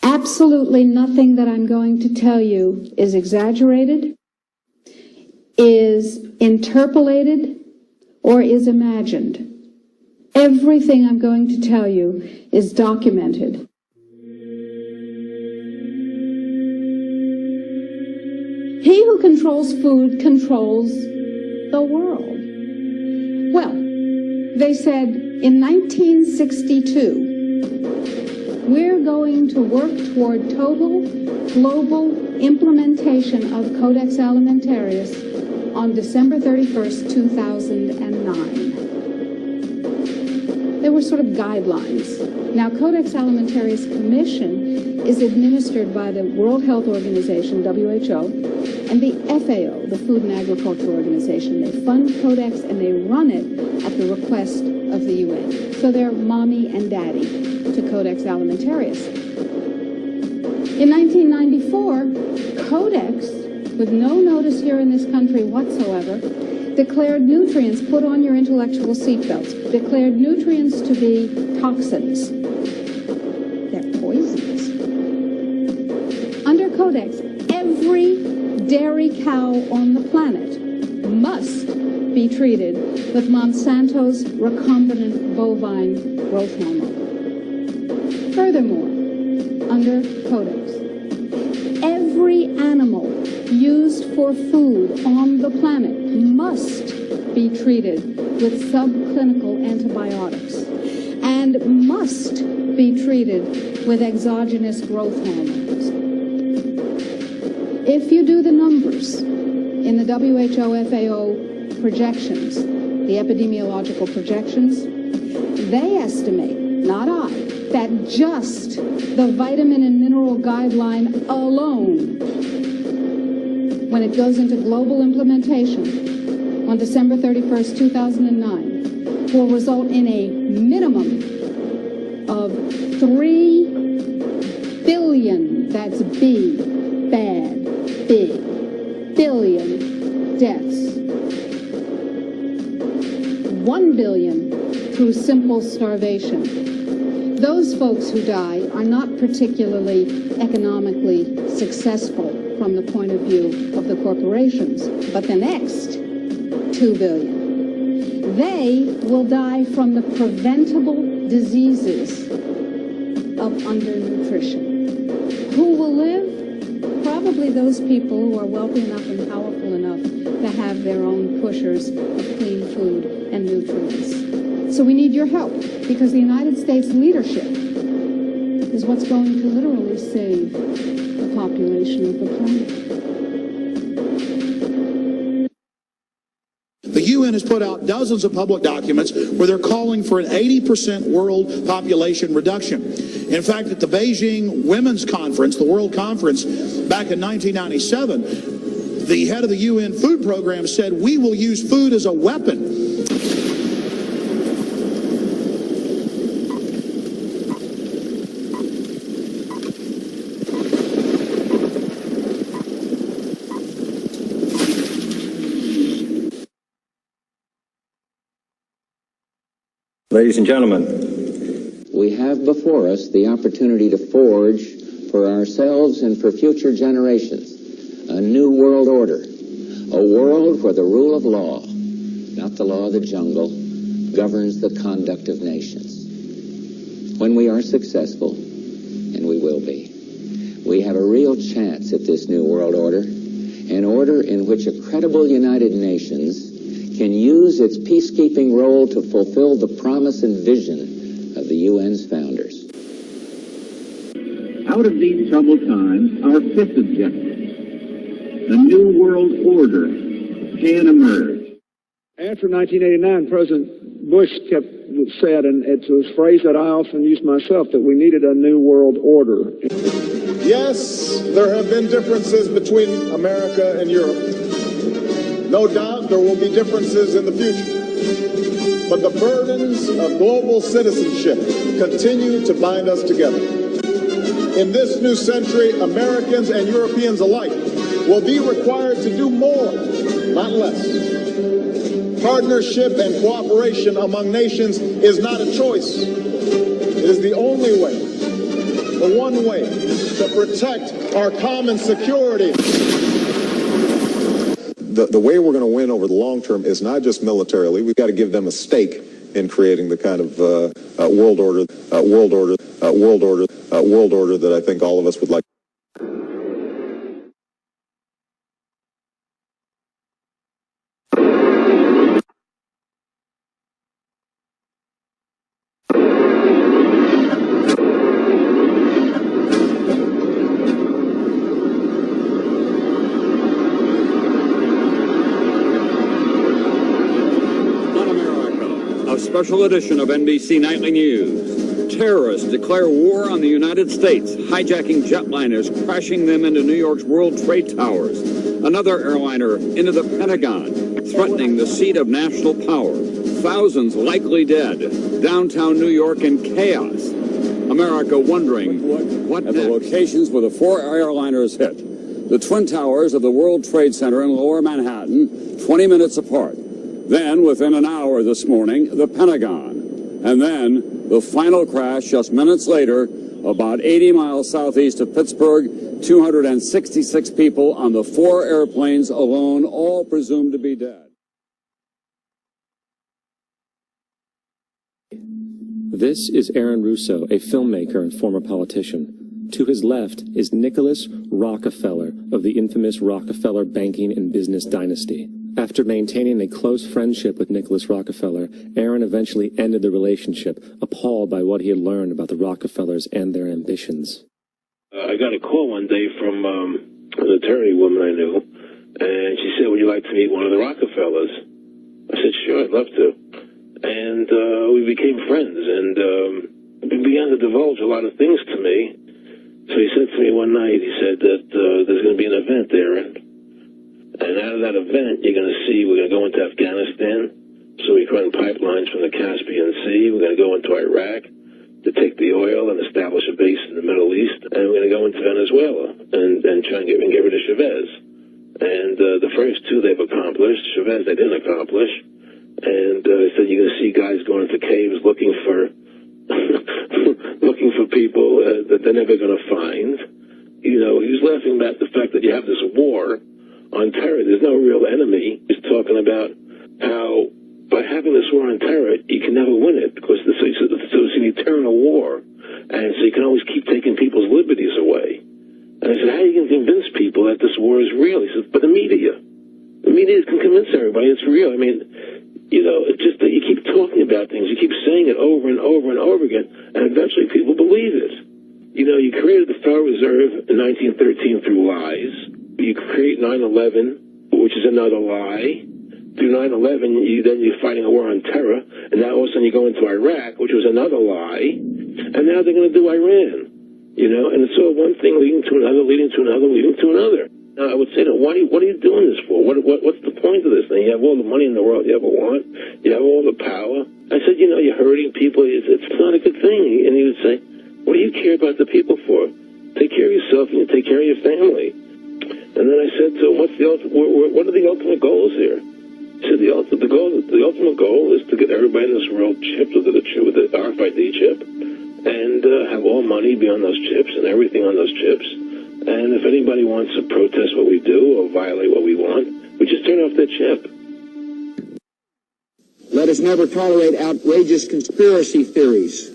Absolutely nothing that I'm going to tell you is exaggerated, is interpolated, or is imagined. Everything I'm going to tell you is documented. He who controls food controls the world. Well, they said in 1962, we're going to work toward total global implementation of Codex Alimentarius on December 31st, 2009. There were sort of guidelines. Now, Codex Alimentarius Commission is administered by the World Health Organization, WHO, and the FAO, the Food and Agriculture Organization. They fund Codex and they run it at the request of the UN. So they're mommy and daddy to Codex Alimentarius. In 1994, Codex, with no notice here in this country whatsoever, declared nutrients, put on your intellectual seatbelts, declared nutrients to be toxins. They're poisons. Under Codex, every dairy cow on the planet must be treated with Monsanto's recombinant bovine growth hormone. Furthermore, under Codex, every animal used for food on the planet must be treated with subclinical antibiotics and must be treated with exogenous growth hormones. If you do the numbers in the WHO-FAO projections, the epidemiological projections, they estimate, not I, that just the vitamin and mineral guideline alone, when it goes into global implementation on December 31st, 2009, will result in a minimum of 3 billion, that's B, bad, big, billion deaths. 1 billion through simple starvation. Those folks who die are not particularly economically successful from the point of view of the corporations, but the next 2 billion, they will die from the preventable diseases of undernutrition. Who will live? Probably those people who are wealthy enough and powerful enough to have their own pushers of clean food and nutrients. So we need your help, because the United States leadership is what's going to literally save the population of the planet. The UN has put out dozens of public documents where they're calling for an 80% world population reduction. In fact, at the Beijing Women's Conference, the World Conference, back in 1997, the head of the UN Food Program said, "We will use food as a weapon." Ladies and gentlemen, we have before us the opportunity to forge for ourselves and for future generations a new world order, a world where the rule of law, not the law of the jungle, governs the conduct of nations. When we are successful, and we will be, we have a real chance at this new world order, an order in which a credible United Nations can use its peacekeeping role to fulfill the promise and vision of the UN's founders. Out of these troubled times, our fifth objective a new world order can emerge. After 1989, President Bush said, and it's a phrase that I often use myself, that we needed a new world order. Yes, there have been differences between America and Europe. No doubt there will be differences in the future. But the burdens of global citizenship continue to bind us together. In this new century, Americans and Europeans alike will be required to do more, not less. Partnership and cooperation among nations is not a choice. It is the only way, the one way, to protect our common security. The way we're going to win over the long term is not just militarily. We've got to give them a stake in creating the kind of world order that I think all of us would like. Special edition of NBC Nightly News. Terrorists declare war on the United States, hijacking jetliners, crashing them into New York's World Trade Towers. Another airliner into the Pentagon, threatening the seat of national power. Thousands likely dead. Downtown New York in chaos. America wondering what next. The locations where the four airliners hit. The Twin Towers of the World Trade Center in Lower Manhattan, 20 minutes apart. Then, within an hour this morning, the Pentagon. And then, the final crash just minutes later, about 80 miles southeast of Pittsburgh, 266 people on the four airplanes alone, all presumed to be dead. This is Aaron Russo, a filmmaker and former politician. To his left is Nicholas Rockefeller of the infamous Rockefeller banking and business dynasty. After maintaining a close friendship with Nicholas Rockefeller, Aaron eventually ended the relationship, appalled by what he had learned about the Rockefellers and their ambitions. I got a call one day from an attorney woman I knew, and she said, "Would you like to meet one of the Rockefellers?" I said, "Sure, I'd love to." And we became friends, and he began to divulge a lot of things to me. So he said to me one night, he said that there's going to be an event there, and out of that event, you're going to see we're going to go into Afghanistan, so we can run pipelines from the Caspian Sea. We're going to go into Iraq to take the oil and establish a base in the Middle East, and we're going to go into Venezuela and try and get rid of Chavez. And the first two they've accomplished. Chavez they didn't accomplish. And he said you're going to see guys going into caves looking for looking for people that they're never going to find. You know, he was laughing about the fact that you have this war on terror. There's no real enemy. He's talking about how by having this war on terror, you can never win it because it's an eternal war. And so you can always keep taking people's liberties away. And I said, how are you going to convince people that this war is real? He says, but the media can convince everybody it's real. I mean, you know, it's just that you keep talking about things. You keep saying it over and over and over again, and eventually people believe it. You know, you created the Federal Reserve in 1913 through lies. You create 9/11, which is another lie. Through 9/11, you're fighting a war on terror, and now all of a sudden you go into Iraq, which was another lie, and now they're going to do Iran. You know, and it's all one thing leading to another, leading to another, leading to another. Now, I would say, what are you doing this for? What's the point of this thing? You have all the money in the world you ever want. You have all the power. I said, you know, you're hurting people. It's not a good thing. And he would say, what do you care about the people for? Take care of yourself and you take care of your family. And then I said to him, what are the ultimate goals here? He said, the ultimate goal is to get everybody in this world chipped with the RFID chip and have all money be on those chips and everything on those chips. And if anybody wants to protest what we do or violate what we want, we just turn off their chip. Let us never tolerate outrageous conspiracy theories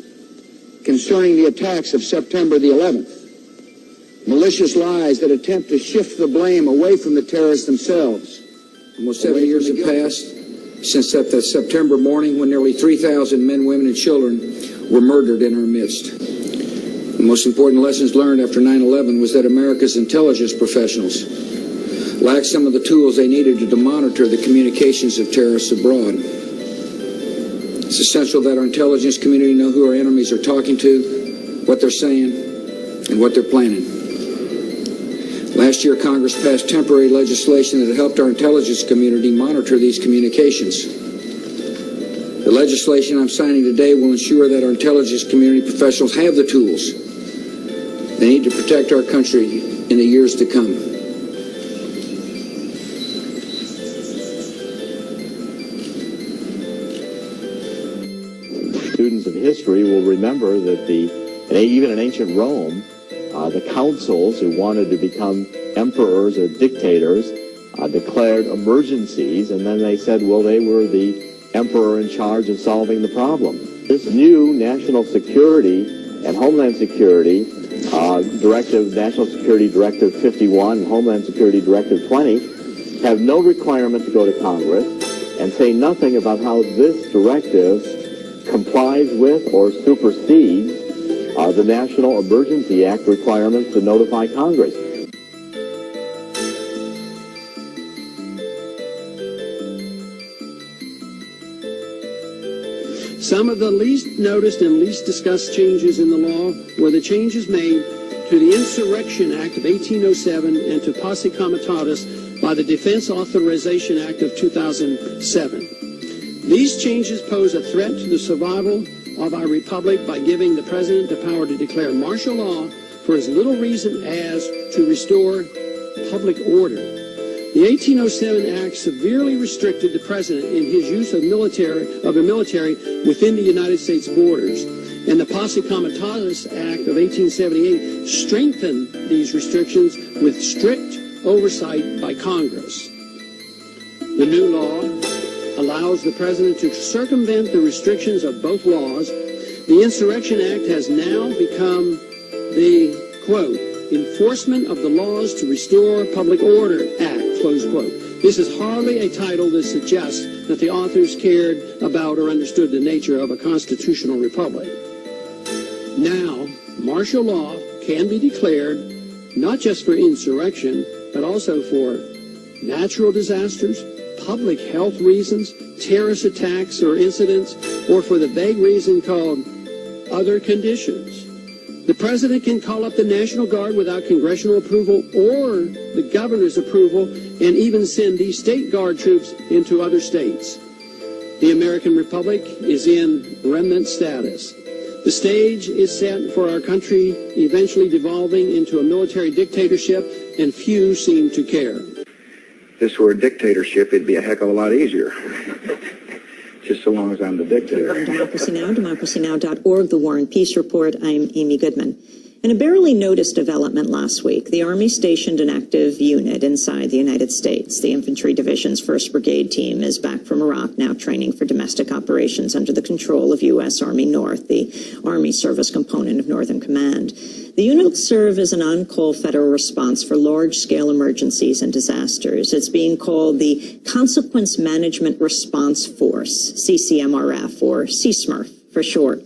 concerning the attacks of September the 11th. Malicious lies that attempt to shift the blame away from the terrorists themselves. Almost 7 years have passed since that September morning when nearly 3,000 men, women, and children were murdered in our midst. The most important lessons learned after 9/11 was that America's intelligence professionals lacked some of the tools they needed to monitor the communications of terrorists abroad. It's essential that our intelligence community know who our enemies are talking to, what they're saying, and what they're planning. Last year, Congress passed temporary legislation that helped our intelligence community monitor these communications. The legislation I'm signing today will ensure that our intelligence community professionals have the tools they need to protect our country in the years to come. Students of history will remember that even in ancient Rome, the councils who wanted to become emperors or dictators declared emergencies, and then they said, well, they were the emperor in charge of solving the problem. This new national security and homeland security directive, National Security Directive 51 and Homeland Security Directive 20, have no requirement to go to Congress and say nothing about how this directive complies with or supersedes the National Emergency Act requirements to notify Congress. Some of the least noticed and least discussed changes in the law were the changes made to the Insurrection Act of 1807 and to Posse Comitatus by the Defense Authorization Act of 2007. These changes pose a threat to the survival of our republic by giving the president the power to declare martial law for as little reason as to restore public order. The 1807 Act severely restricted the president in his use of the military within the United States borders, and the Posse Comitatus Act of 1878 strengthened these restrictions with strict oversight by Congress. The new law allows the president to circumvent the restrictions of both laws. The Insurrection Act has now become the, quote, Enforcement of the Laws to Restore Public Order Act, close quote. This is hardly a title that suggests that the authors cared about or understood the nature of a constitutional republic. Now, martial law can be declared not just for insurrection, but also for natural disasters, public health reasons, terrorist attacks or incidents, or for the vague reason called other conditions. The president can call up the National Guard without congressional approval or the governor's approval and even send these state guard troops into other states. The American Republic is in remnant status. The stage is set for our country eventually devolving into a military dictatorship, and few seem to care. If this were a dictatorship, it'd be a heck of a lot easier. Just so long as I'm the dictator. On Democracy Now!, democracynow.org, The War and Peace Report. I'm Amy Goodman. In a barely noticed development last week, the Army stationed an active unit inside the United States. The Infantry Division's 1st Brigade team is back from Iraq, now training for domestic operations under the control of U.S. Army North, the Army service component of Northern Command. The unit will serve as an on-call federal response for large-scale emergencies and disasters. It's being called the Consequence Management Response Force, CCMRF, or CSMRF for short.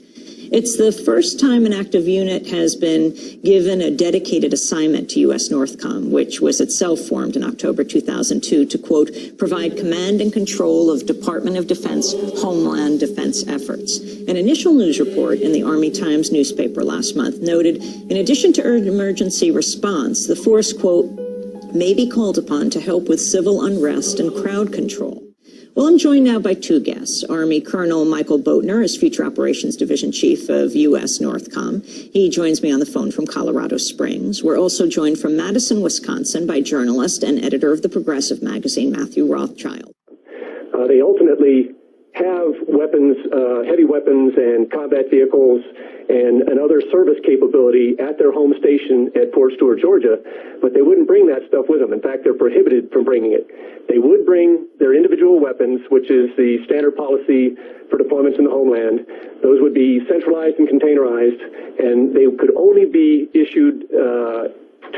It's the first time an active unit has been given a dedicated assignment to U.S. Northcom, which was itself formed in October 2002 to, quote, provide command and control of Department of Defense homeland defense efforts. An initial news report in the Army Times newspaper last month noted, in addition to emergency response, the force, quote, may be called upon to help with civil unrest and crowd control. Well, I'm joined now by two guests. Army Colonel Michael Boatner is Future Operations Division Chief of U.S. Northcom. He joins me on the phone from Colorado Springs. We're also joined from Madison, Wisconsin by journalist and editor of the Progressive magazine, Matthew Rothschild. They ultimately have weapons, heavy weapons and combat vehicles and other service capability at their home station at Fort Stewart, Georgia, but they wouldn't bring that stuff with them. In fact, they're prohibited from bringing it. They would bring their individual weapons, which is the standard policy for deployments in the homeland. Those would be centralized and containerized, and they could only be issued to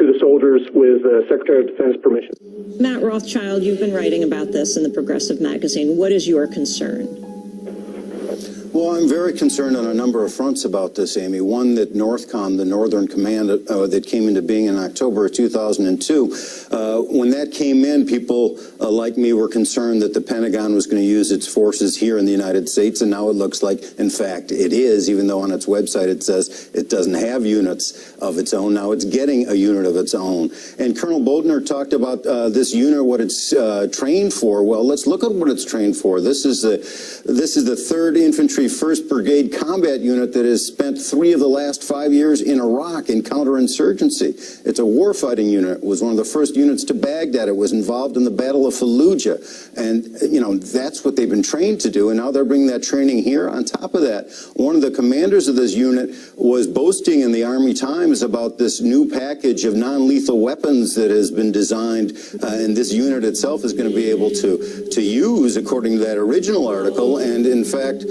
the soldiers with Secretary of Defense permission. Matt Rothschild, you've been writing about this in the Progressive magazine. What is your concern? Well, I'm very concerned on a number of fronts about this, Amy. One, that NORTHCOM, the Northern Command that came into being in October of 2002, when that came in, people like me were concerned that the Pentagon was going to use its forces here in the United States, and now it looks like, in fact, it is, even though on its website it says it doesn't have units of its own. Now it's getting a unit of its own. And Colonel Bodner talked about this unit, what it's trained for. Well, let's look at what it's trained for. This is the 3rd Infantry 1st Brigade Combat Unit that has spent 3 of the last 5 years in Iraq in counterinsurgency. It's a warfighting unit. It was one of the first units to Baghdad. It was involved in the Battle of Fallujah. And, you know, that's what they've been trained to do. And now they're bringing that training here. On top of that, one of the commanders of this unit was boasting in the Army Times about this new package of non-lethal weapons that has been designed. And this unit itself is going to be able to use, according to that original article. And, in fact,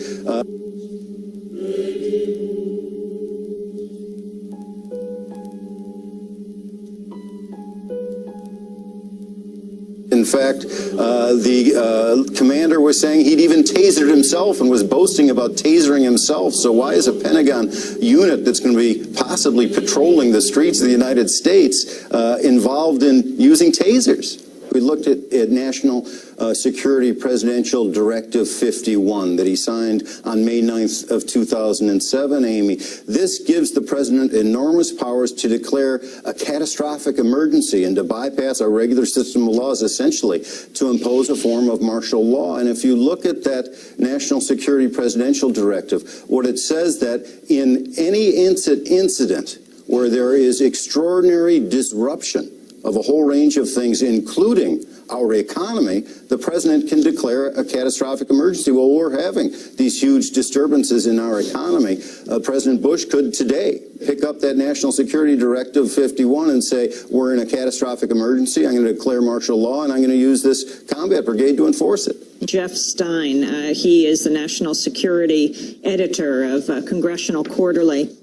the commander was saying he'd even tasered himself and was boasting about tasering himself. So why is a Pentagon unit that's going to be possibly patrolling the streets of the United States involved in using tasers? We looked at National Security Presidential Directive 51 that he signed on May 9th of 2007, Amy. This gives the president enormous powers to declare a catastrophic emergency and to bypass our regular system of laws, essentially, to impose a form of martial law. And if you look at that National Security Presidential Directive, what it says that in any incident where there is extraordinary disruption of a whole range of things, including our economy, the president can declare a catastrophic emergency. Well, we're having these huge disturbances in our economy. President Bush could today pick up that National Security Directive 51 and say, we're in a catastrophic emergency, I'm going to declare martial law, and I'm going to use this combat brigade to enforce it. Jeff Stein, he is the national security editor of Congressional Quarterly,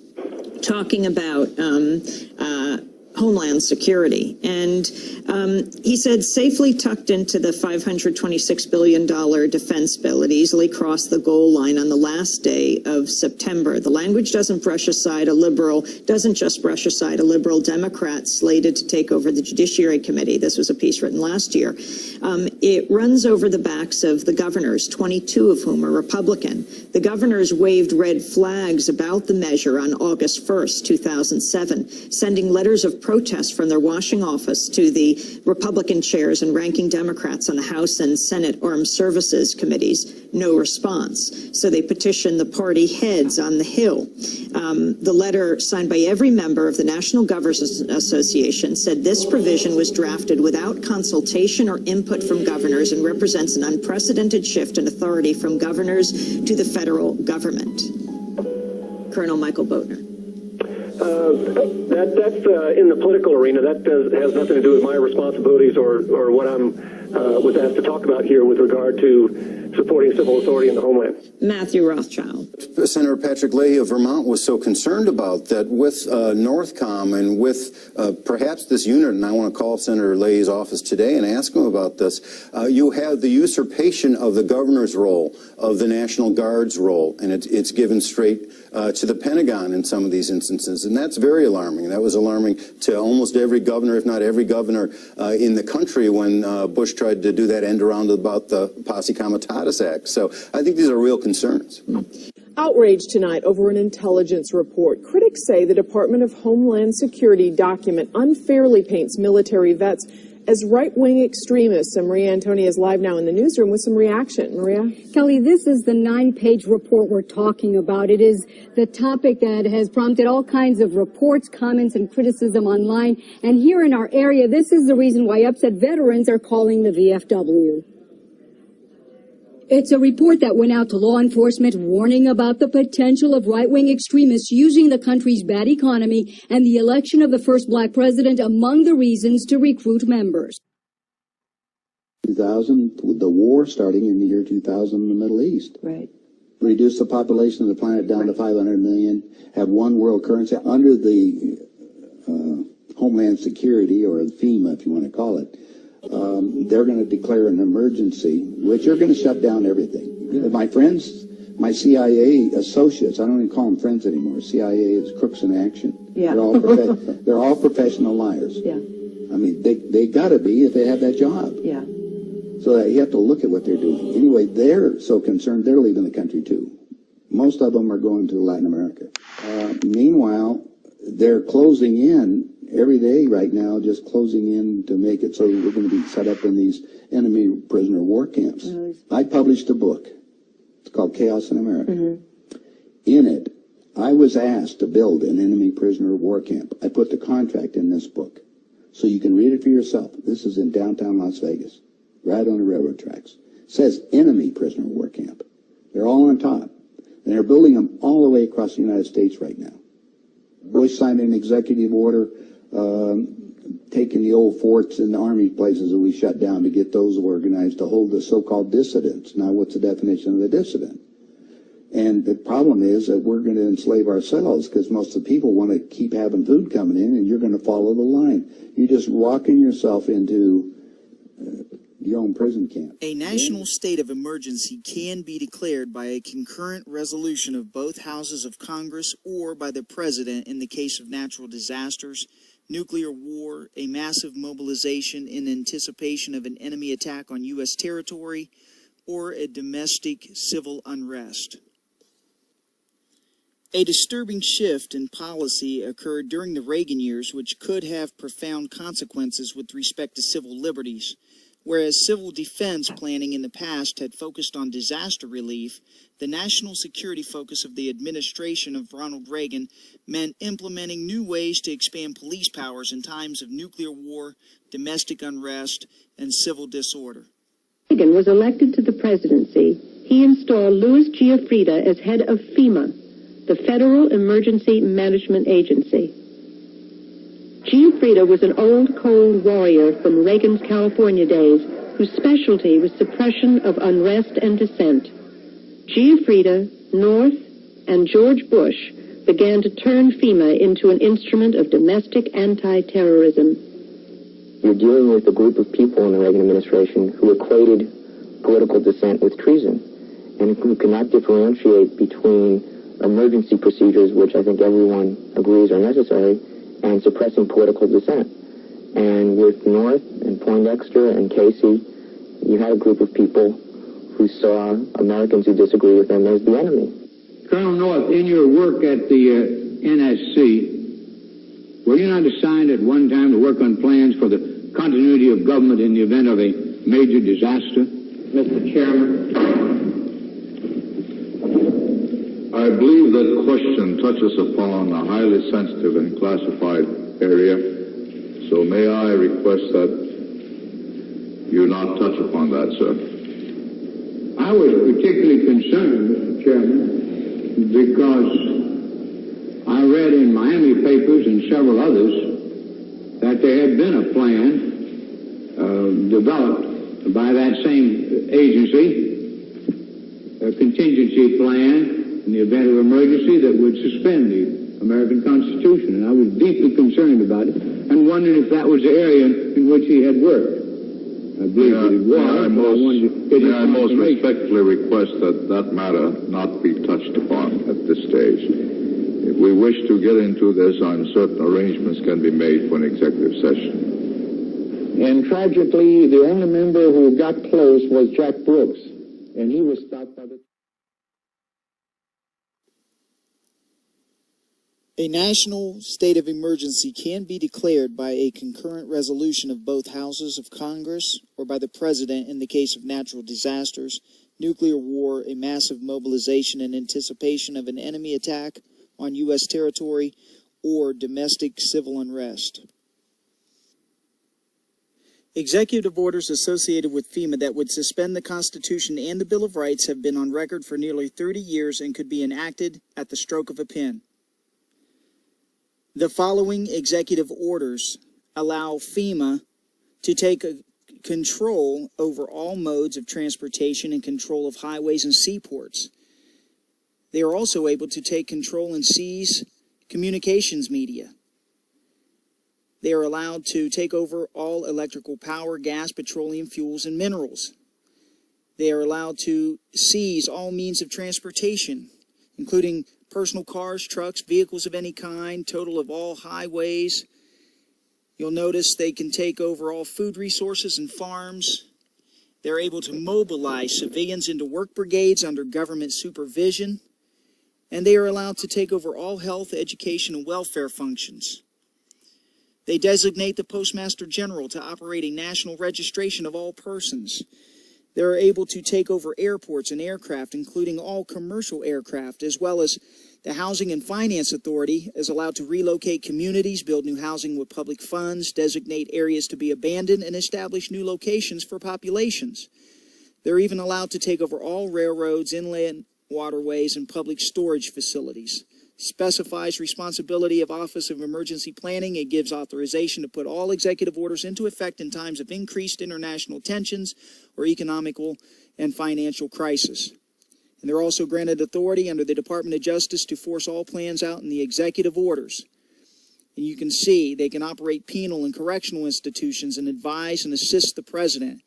talking about Homeland Security. And he said, safely tucked into the $526 billion defense bill, it easily crossed the goal line on the last day of September. The language doesn't just brush aside a liberal Democrat slated to take over the Judiciary Committee. This was a piece written last year. It runs over the backs of the governors, 22 of whom are Republican. The governors waved red flags about the measure on August 1st, 2007, sending letters of protest from their Washington office to the Republican chairs and ranking Democrats on the House and Senate Armed Services Committees. No response. So they petitioned the party heads on the Hill. The letter signed by every member of the National Governors Association said this provision was drafted without consultation or input from governors and represents an unprecedented shift in authority from governors to the federal government. Colonel Michael Bodner. That's in the political arena. That has nothing to do with my responsibilities or what I'm was asked to talk about here with regard to supporting civil authority in the homeland. Matthew Rothschild. Senator Patrick Leahy of Vermont was so concerned about that with NORTHCOM and with perhaps this unit, and I want to call Senator Leahy's office today and ask him about this. You have the usurpation of the governor's role, of the National Guard's role, and it's given straight to the Pentagon in some of these instances, and that's very alarming. That was alarming to almost every governor, if not every governor in the country when Bush tried to do that end around about the Posse Comitatus Act. So I think these are real concerns. Outrage tonight over an intelligence report. Critics say the Department of Homeland Security document unfairly paints military vets as right-wing extremists. And Maria Antonia is live now in the newsroom with some reaction. Maria? Kelly, this is the 9-page report we're talking about. It is the topic that has prompted all kinds of reports, comments, and criticism online. And here in our area, this is the reason why upset veterans are calling the VFW. It's a report that went out to law enforcement warning about the potential of right-wing extremists using the country's bad economy and the election of the first black president among the reasons to recruit members. 2000, the war starting in the year 2000 in the Middle East. Right. Reduce the population of the planet down to 500 million, have one world currency under the Homeland Security, or FEMA if you want to call it. They're going to declare an emergency, which are going to shut down everything. My friends My CIA associates, I don't even call them friends anymore. CIA is crooks in action. Yeah. They're all professional liars. Yeah. I mean, they got to be if they have that job. Yeah. So that you have to look at what they're doing. Anyway, they're so concerned, they're leaving the country too. Most of them are going to Latin America. Meanwhile, they're closing in every day right now, just closing in to make it so we're going to be set up in these enemy prisoner of war camps. I published a book. It's called Chaos in America. In it, I was asked to build an enemy prisoner of war camp. I put the contract in this book. So you can read it for yourself. This is in downtown Las Vegas, right on the railroad tracks. It says enemy prisoner of war camp. They're all on top. And they're building them all the way across the United States right now. Bush signed an executive order taking the old forts and the army places that we shut down to get those organized to hold the so-called dissidents. Now, what's the definition of a dissident? And the problem is that we're going to enslave ourselves because most of the people want to keep having food coming in, and you're going to follow the line. You're just walking yourself into your own prison camp. A national state of emergency can be declared by a concurrent resolution of both houses of Congress or by the President in the case of natural disasters, nuclear war, a massive mobilization in anticipation of an enemy attack on U.S. territory, or a domestic civil unrest. A disturbing shift in policy occurred during the Reagan years, which could have profound consequences with respect to civil liberties. Whereas civil defense planning in the past had focused on disaster relief, the national security focus of the administration of Ronald Reagan meant implementing new ways to expand police powers in times of nuclear war, domestic unrest, and civil disorder. Reagan was elected to the presidency. He installed Louis Giuffrida as head of FEMA, the Federal Emergency Management Agency. Giuffrida was an old, cold warrior from Reagan's California days whose specialty was suppression of unrest and dissent. Giuffrida, North, and George Bush began to turn FEMA into an instrument of domestic anti-terrorism. You're dealing with a group of people in the Reagan administration who equated political dissent with treason and who cannot differentiate between emergency procedures, which I think everyone agrees are necessary, and suppressing political dissent. And with North and Poindexter and Casey, you had a group of people who saw Americans who disagree with them as the enemy. Colonel North, in your work at the NSC, were you not assigned at one time to work on plans for the continuity of government in the event of a major disaster? Mr. Chairman. I believe that question touches upon a highly sensitive and classified area, so may I request that you not touch upon that, sir. I was particularly concerned, Mr. Chairman, because I read in Miami papers and several others that there had been a plan developed by that same agency, a contingency plan in the event of emergency that would suspend the American Constitution. And I was deeply concerned about it and wondered if that was the area in which he had worked. I believe that it was. May I most respectfully request that that matter not be touched upon at this stage. If we wish to get into this, I'm certain arrangements can be made for an executive session. And tragically, the only member who got close was Jack Brooks, and he was stopped by the... A national state of emergency can be declared by a concurrent resolution of both houses of Congress or by the President in the case of natural disasters, nuclear war, a massive mobilization in anticipation of an enemy attack on U.S. territory, or domestic civil unrest. Executive orders associated with FEMA that would suspend the Constitution and the Bill of Rights have been on record for nearly 30 years and could be enacted at the stroke of a pen. The following executive orders allow FEMA to take control over all modes of transportation and control of highways and seaports. They are also able to take control and seize communications media. They are allowed to take over all electrical power, gas, petroleum, fuels, and minerals. They are allowed to seize all means of transportation, including personal cars, trucks, vehicles of any kind, total of all highways. You'll notice they can take over all food resources and farms. They're able to mobilize civilians into work brigades under government supervision. And they are allowed to take over all health, education, and welfare functions. They designate the Postmaster General to operate a national registration of all persons. They're able to take over airports and aircraft, including all commercial aircraft, as well as the Housing and Finance Authority is allowed to relocate communities, build new housing with public funds, designate areas to be abandoned, and establish new locations for populations. They're even allowed to take over all railroads, inland waterways, and public storage facilities. Specifies responsibility of Office of Emergency Planning. It gives authorization to put all executive orders into effect in times of increased international tensions or economical and financial crisis. And they're also granted authority under the Department of Justice to force all plans out in the executive orders. And you can see they can operate penal and correctional institutions and advise and assist the president.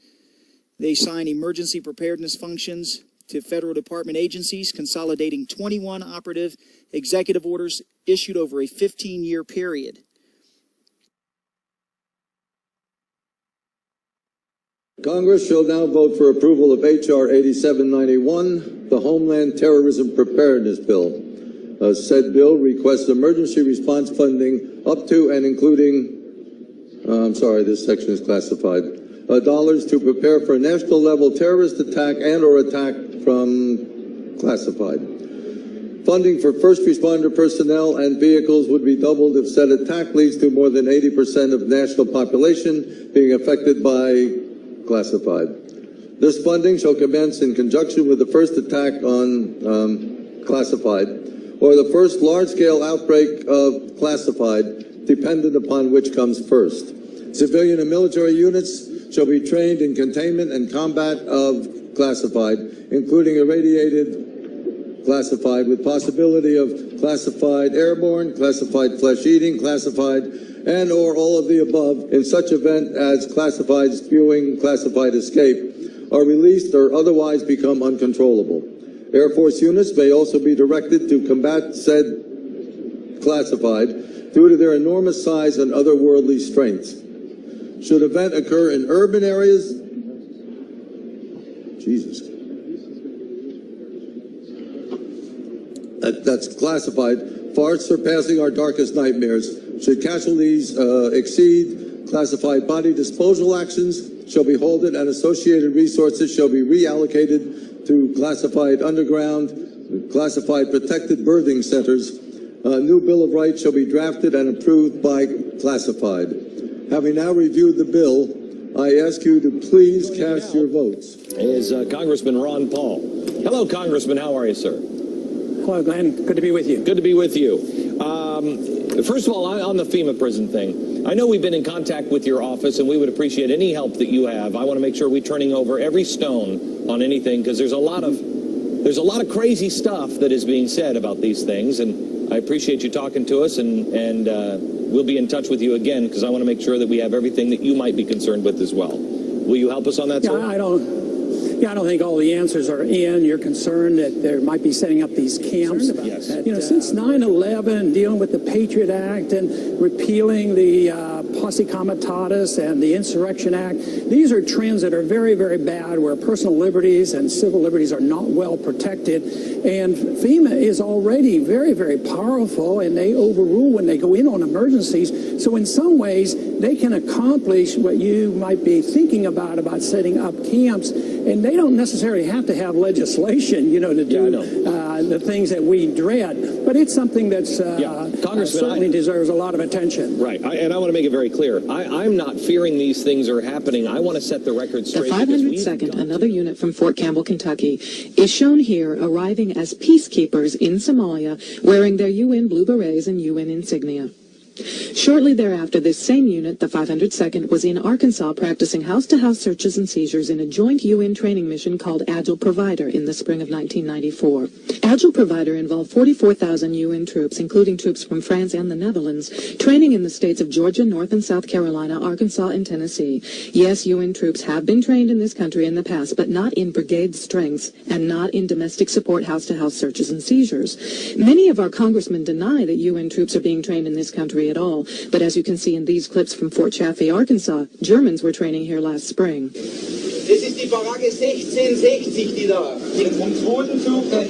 They sign emergency preparedness functions to federal department agencies, consolidating 21 operative executive orders issued over a 15-year period. Congress shall now vote for approval of H.R. 8791, the Homeland Terrorism Preparedness Bill. Said bill requests emergency response funding up to and including, this section is classified, dollars to prepare for a national level terrorist attack and or attack from classified. Funding for first responder personnel and vehicles would be doubled if said attack leads to more than 80% of national population being affected by classified. This funding shall commence in conjunction with the first attack on classified or the first large-scale outbreak of classified, dependent upon which comes first. Civilian and military units shall be trained in containment and combat of classified, including irradiated classified, with possibility of classified airborne, classified flesh-eating, classified, and or all of the above in such event as classified spewing, classified escape, are released or otherwise become uncontrollable. Air Force units may also be directed to combat said classified due to their enormous size and otherworldly strengths. Should event occur in urban areas, Jesus, that's classified, far surpassing our darkest nightmares. Should casualties exceed classified body disposal actions, shall be halted and associated resources shall be reallocated to classified underground, classified protected birthing centers. A new Bill of Rights shall be drafted and approved by classified. Having now reviewed the bill, I ask you to please cast your votes. Is Congressman Ron Paul. Hello, Congressman. How are you, sir? Hello, Glenn. Good to be with you. Good to be with you. First of all, on the FEMA prison thing, I know we've been in contact with your office, and we would appreciate any help that you have. I want to make sure we're turning over every stone on anything, because there's a lot of crazy stuff that is being said about these things, and I appreciate you talking to us, and we'll be in touch with you again, because I want to make sure that we have everything that you might be concerned with as well. Will you help us on that, sir? I don't think all the answers are in. You're concerned that there might be setting up these camps. Yes. Since 9/11, dealing with the Patriot Act and repealing the Posse Comitatus and the Insurrection Act, these are trends that are very, very bad, where personal liberties and civil liberties are not well protected. And FEMA is already very, very powerful, and they overrule when they go in on emergencies. So in some ways, they can accomplish what you might be thinking about setting up camps. And they don't necessarily have to have legislation, to do the things that we dread. But it's something that's certainly deserves a lot of attention. Right. And I want to make it very clear. I'm not fearing these things are happening. I want to set the record straight. The 502nd, another unit from Fort Campbell, Kentucky, is shown here arriving as peacekeepers in Somalia, wearing their UN blue berets and UN insignia. Shortly thereafter, this same unit, the 502nd, was in Arkansas practicing house-to-house searches and seizures in a joint UN training mission called Agile Provider in the spring of 1994. Agile Provider involved 44,000 UN troops, including troops from France and the Netherlands, training in the states of Georgia, North and South Carolina, Arkansas, and Tennessee. Yes, UN troops have been trained in this country in the past, but not in brigade strengths and not in domestic support house-to-house searches and seizures. Many of our congressmen deny that UN troops are being trained in this country at all, but as you can see in these clips from Fort Chaffee, Arkansas, Germans were training here last spring. Das ist die Baracke 1660, die da vom zweiten Zug der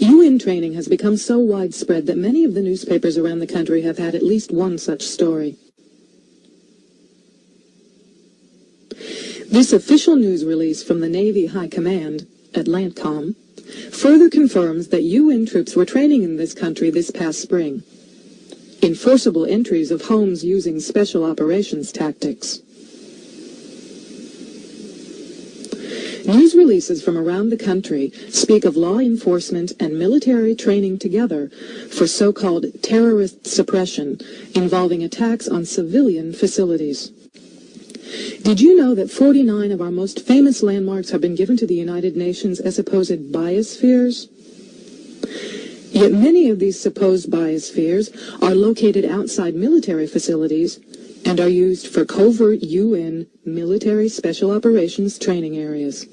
UN training has become so widespread that many of the newspapers around the country have had at least one such story. This official news release from the Navy High Command at LANTCOM further confirms that UN troops were training in this country this past spring in forcible entries of homes using special operations tactics. News releases from around the country speak of law enforcement and military training together for so-called terrorist suppression involving attacks on civilian facilities. Did you know that 49 of our most famous landmarks have been given to the United Nations as supposed biospheres? Yet many of these supposed biospheres are located outside military facilities and are used for covert UN military special operations training areas.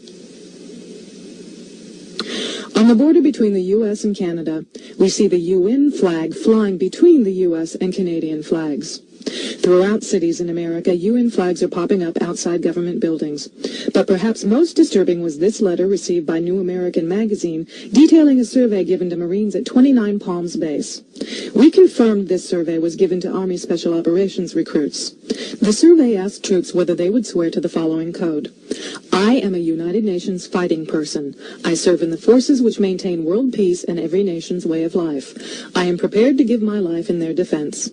On the border between the U.S. and Canada, we see the UN flag flying between the U.S. and Canadian flags. Throughout cities in America, UN flags are popping up outside government buildings. But perhaps most disturbing was this letter received by New American Magazine detailing a survey given to Marines at 29 Palms Base. We confirmed this survey was given to Army Special Operations recruits. The survey asked troops whether they would swear to the following code. I am a United Nations fighting person. I serve in the forces which maintain world peace and every nation's way of life. I am prepared to give my life in their defense.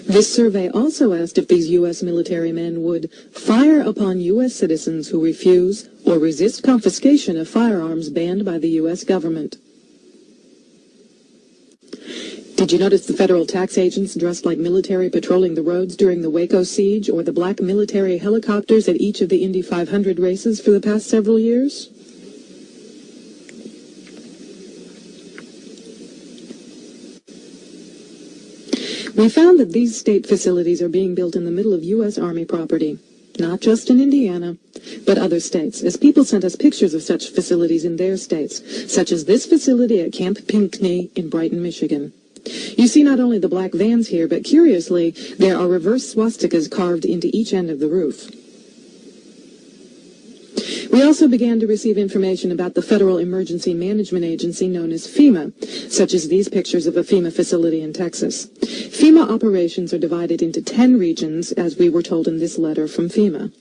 This survey also asked if these U.S. military men would fire upon U.S. citizens who refuse or resist confiscation of firearms banned by the U.S. government. Did you notice the federal tax agents dressed like military patrolling the roads during the Waco siege, or the black military helicopters at each of the Indy 500 races for the past several years? We found that these state facilities are being built in the middle of U.S. Army property, not just in Indiana, but other states, as people sent us pictures of such facilities in their states, such as this facility at Camp Pinckney in Brighton, Michigan. You see not only the black vans here, but curiously, there are reverse swastikas carved into each end of the roof. We also began to receive information about the Federal Emergency Management Agency known as FEMA, such as these pictures of a FEMA facility in Texas. FEMA operations are divided into 10 regions, as we were told in this letter from FEMA.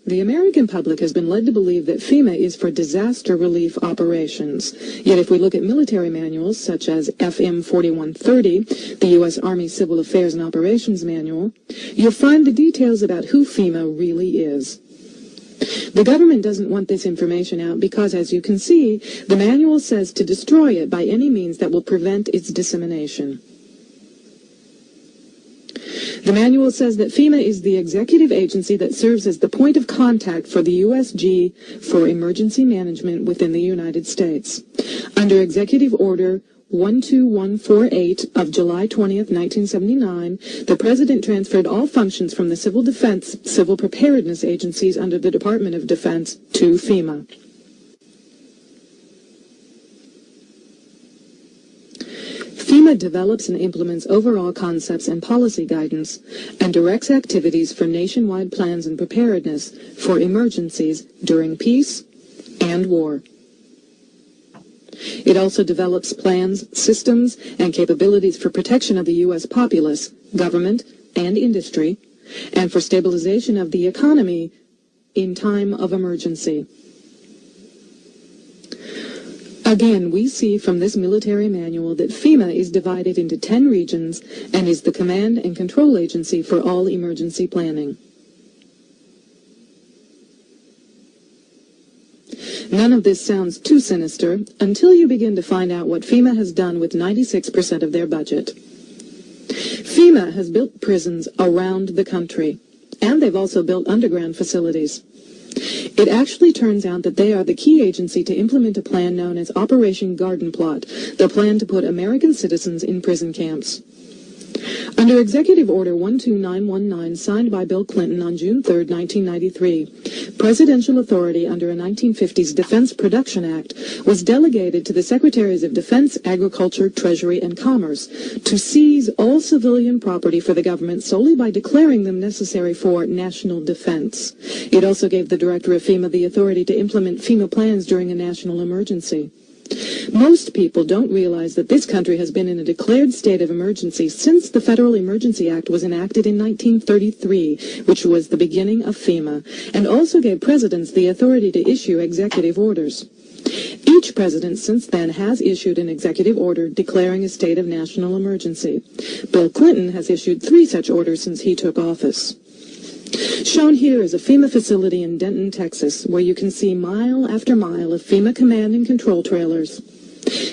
The American public has been led to believe that FEMA is for disaster relief operations. Yet if we look at military manuals, such as FM 4130, the U.S. Army Civil Affairs and Operations Manual, you'll find the details about who FEMA really is. The government doesn't want this information out because, as you can see, the manual says to destroy it by any means that will prevent its dissemination. The manual says that FEMA is the executive agency that serves as the point of contact for the USG for emergency management within the United States. Under Executive Order 12148 of July 20th, 1979, the President transferred all functions from the Civil Defense Civil Preparedness agencies under the Department of Defense to FEMA. FEMA develops and implements overall concepts and policy guidance and directs activities for nationwide plans and preparedness for emergencies during peace and war. It also develops plans, systems, and capabilities for protection of the U.S. populace, government, and industry, and for stabilization of the economy in time of emergency. Again, we see from this military manual that FEMA is divided into 10 regions and is the command and control agency for all emergency planning. None of this sounds too sinister until you begin to find out what FEMA has done with 96% of their budget. FEMA has built prisons around the country, and they've also built underground facilities. It actually turns out that they are the key agency to implement a plan known as Operation Garden Plot, the plan to put American citizens in prison camps. Under Executive Order 12919, signed by Bill Clinton on June 3, 1993, presidential authority under a 1950s Defense Production Act was delegated to the Secretaries of Defense, Agriculture, Treasury, and Commerce to seize all civilian property for the government solely by declaring them necessary for national defense. It also gave the Director of FEMA the authority to implement FEMA plans during a national emergency. Most people don't realize that this country has been in a declared state of emergency since the Federal Emergency Act was enacted in 1933, which was the beginning of FEMA, and also gave presidents the authority to issue executive orders. Each president since then has issued an executive order declaring a state of national emergency. Bill Clinton has issued 3 such orders since he took office. Shown here is a FEMA facility in Denton, Texas, where you can see mile after mile of FEMA command and control trailers.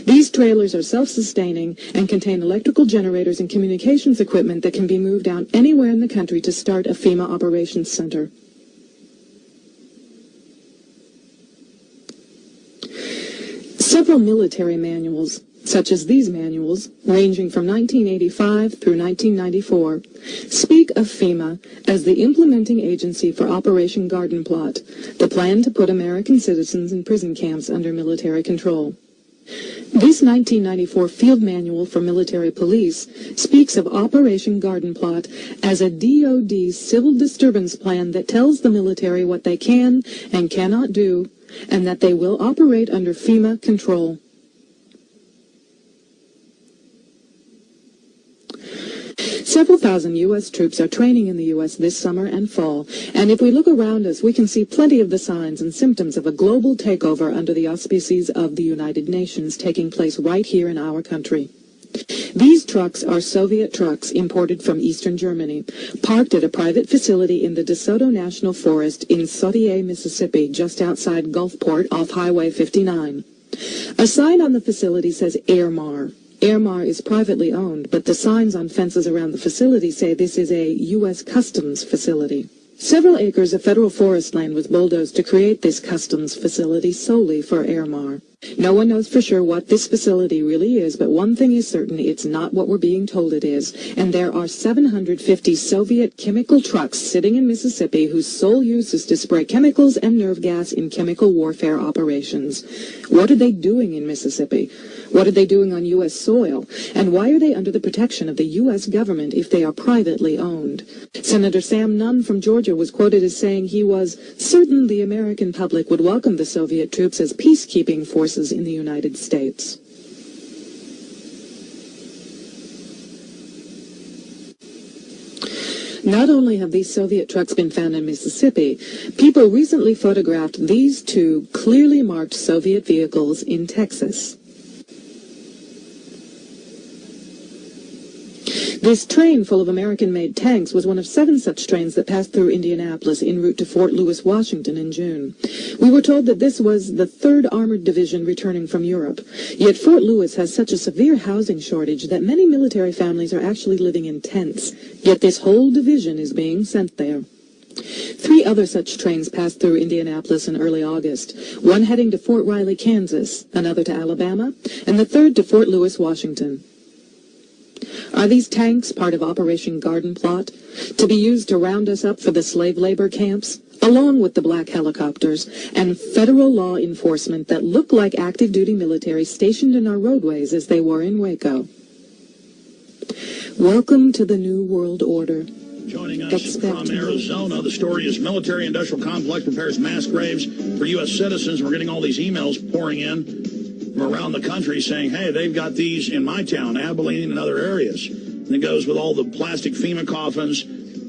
These trailers are self-sustaining and contain electrical generators and communications equipment that can be moved out anywhere in the country to start a FEMA operations center. Several military manuals, such as these manuals, ranging from 1985 through 1994, speak of FEMA as the implementing agency for Operation Garden Plot, the plan to put American citizens in prison camps under military control. This 1994 Field Manual for Military Police speaks of Operation Garden Plot as a DoD civil disturbance plan that tells the military what they can and cannot do, and that they will operate under FEMA control. Several thousand U.S. troops are training in the U.S. this summer and fall, and if we look around us, we can see plenty of the signs and symptoms of a global takeover under the auspices of the United Nations taking place right here in our country. These trucks are Soviet trucks imported from eastern Germany, parked at a private facility in the DeSoto National Forest in Sautier, Mississippi, just outside Gulfport off Highway 59. A sign on the facility says Airmar. Airmar is privately owned, but the signs on fences around the facility say this is a U.S. Customs facility. Several acres of federal forest land was bulldozed to create this customs facility solely for Airmar. No one knows for sure what this facility really is, but one thing is certain, it's not what we're being told it is. And there are 750 Soviet chemical trucks sitting in Mississippi whose sole use is to spray chemicals and nerve gas in chemical warfare operations. What are they doing in Mississippi? What are they doing on U.S. soil? And why are they under the protection of the U.S. government if they are privately owned? Senator Sam Nunn from Georgia was quoted as saying he was certain the American public would welcome the Soviet troops as peacekeeping forces in the United States. Not only have these Soviet trucks been found in Mississippi, people recently photographed these 2 clearly marked Soviet vehicles in Texas. This train full of American-made tanks was one of 7 such trains that passed through Indianapolis en route to Fort Lewis, Washington in June. We were told that this was the 3rd Armored Division returning from Europe. Yet Fort Lewis has such a severe housing shortage that many military families are actually living in tents. Yet this whole division is being sent there. 3 other such trains passed through Indianapolis in early August, one heading to Fort Riley, Kansas, another to Alabama, and the 3rd to Fort Lewis, Washington. Are these tanks part of Operation Garden Plot, to be used to round us up for the slave labor camps, along with the black helicopters and federal law enforcement that look like active-duty military stationed in our roadways as they were in Waco? Welcome to the New World Order. Joining us from Arizona, the story is military-industrial complex prepares mass graves for U.S. citizens. We're getting all these emails pouring in from around the country saying, hey, they've got these in my town, Abilene, and other areas. And it goes with all the plastic FEMA coffins,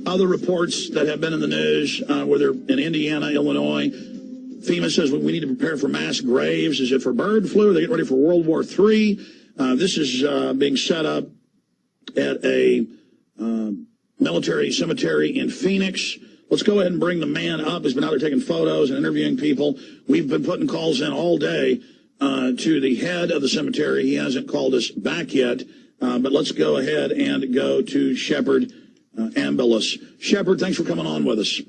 other reports that have been in the news, where they're in Indiana, Illinois. FEMA says we need to prepare for mass graves. Is it for bird flu? Are they getting ready for World War III? This is being set up at a military cemetery in Phoenix. Let's go ahead and bring the man up. He's been out there taking photos and interviewing people. We've been putting calls in all day to the head of the cemetery. He hasn't called us back yet, but let's go ahead and go to Shepard Ambulance. Shepard, thanks for coming on with us.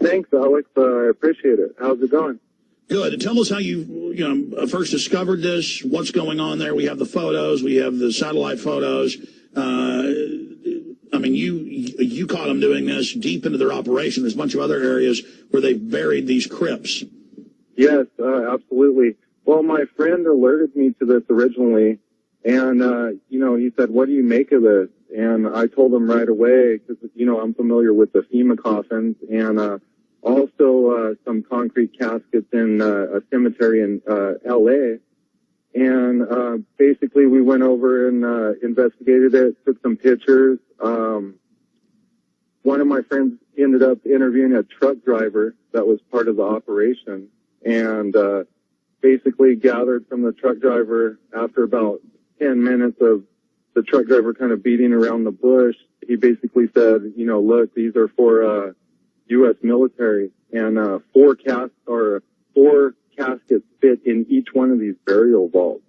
Thanks, Alex. I appreciate it. How's it going? Good. Tell us how you first discovered this, what's going on there. We have the photos. We have the satellite photos. I mean, you caught them doing this deep into their operation. There's a bunch of other areas where they've buried these crypts. Yes, absolutely. Well, my friend alerted me to this originally, and, he said, what do you make of this? And I told him right away, because, I'm familiar with the FEMA coffins and also some concrete caskets in a cemetery in L.A., and basically we went over and investigated it, took some pictures. One of my friends ended up interviewing a truck driver that was part of the operation, and basically gathered from the truck driver after about 10 minutes of the truck driver kind of beating around the bush. He basically said, look, these are for U.S. military, and four caskets fit in each one of these burial vaults.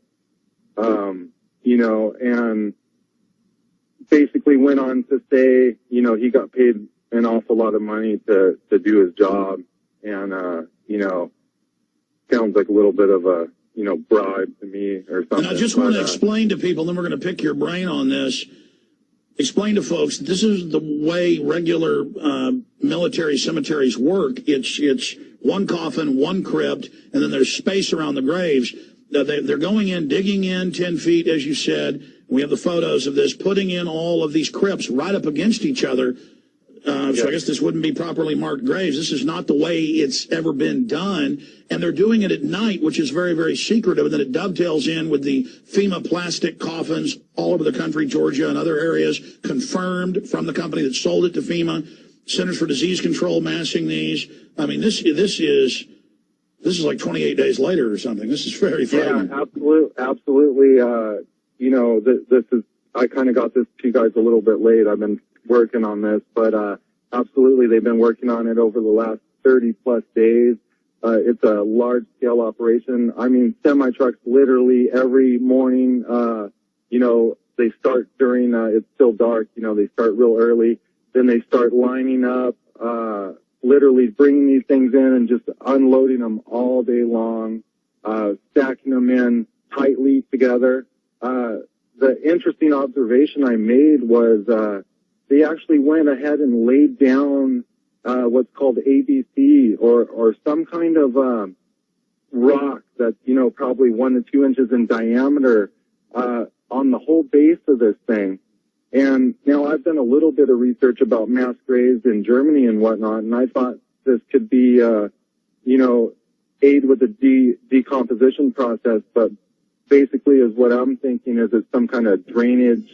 And basically went on to say, he got paid an awful lot of money to do his job, and sounds like a little bit of a bribe to me or something. And I just want to explain to people, then we're going to pick your brain on this. Explain to folks, this is the way regular military cemeteries work. It's one coffin, one crypt, and then there's space around the graves. They're going in, digging in 10 feet, as you said. We have the photos of this, putting in all of these crypts right up against each other. So I guess this wouldn't be properly marked graves. This is not the way it's ever been done. And they're doing it at night, which is very, very secretive. And then it dovetails in with the FEMA plastic coffins all over the country, Georgia and other areas, confirmed from the company that sold it to FEMA. Centers for Disease Control massing these. I mean, this is like 28 days later or something. This is very frightening. Yeah, absolutely. This is, I kind of got this to you guys a little bit late. I've been working on this, but absolutely, they've been working on it over the last 30-plus days. It's a large-scale operation. I mean, semi-trucks literally every morning, they start during, it's still dark, they start real early. Then they start lining up, literally bringing these things in and just unloading them all day long, stacking them in tightly together. The interesting observation I made was they actually went ahead and laid down what's called ABC or some kind of rock that's, probably 1 to 2 inches in diameter on the whole base of this thing. And now I've done a little bit of research about mass graves in Germany and whatnot, and I thought this could be, aid with the decomposition process, but basically is what I'm thinking is it's some kind of drainage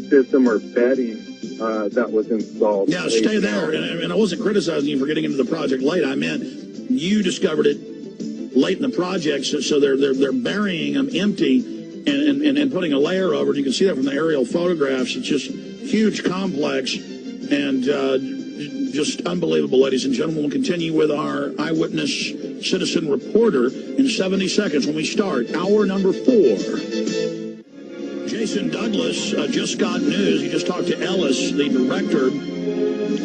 system or bedding that was installed. Yeah, stay there. And I wasn't criticizing you for getting into the project late. I meant you discovered it late in the project, so they're burying them empty and putting a layer over it. You can see that from the aerial photographs. It's just huge complex and just unbelievable, ladies and gentlemen. We'll continue with our eyewitness citizen reporter in 70 seconds when we start hour number 4. Jason Douglas just got news. He just talked to Ellis, the director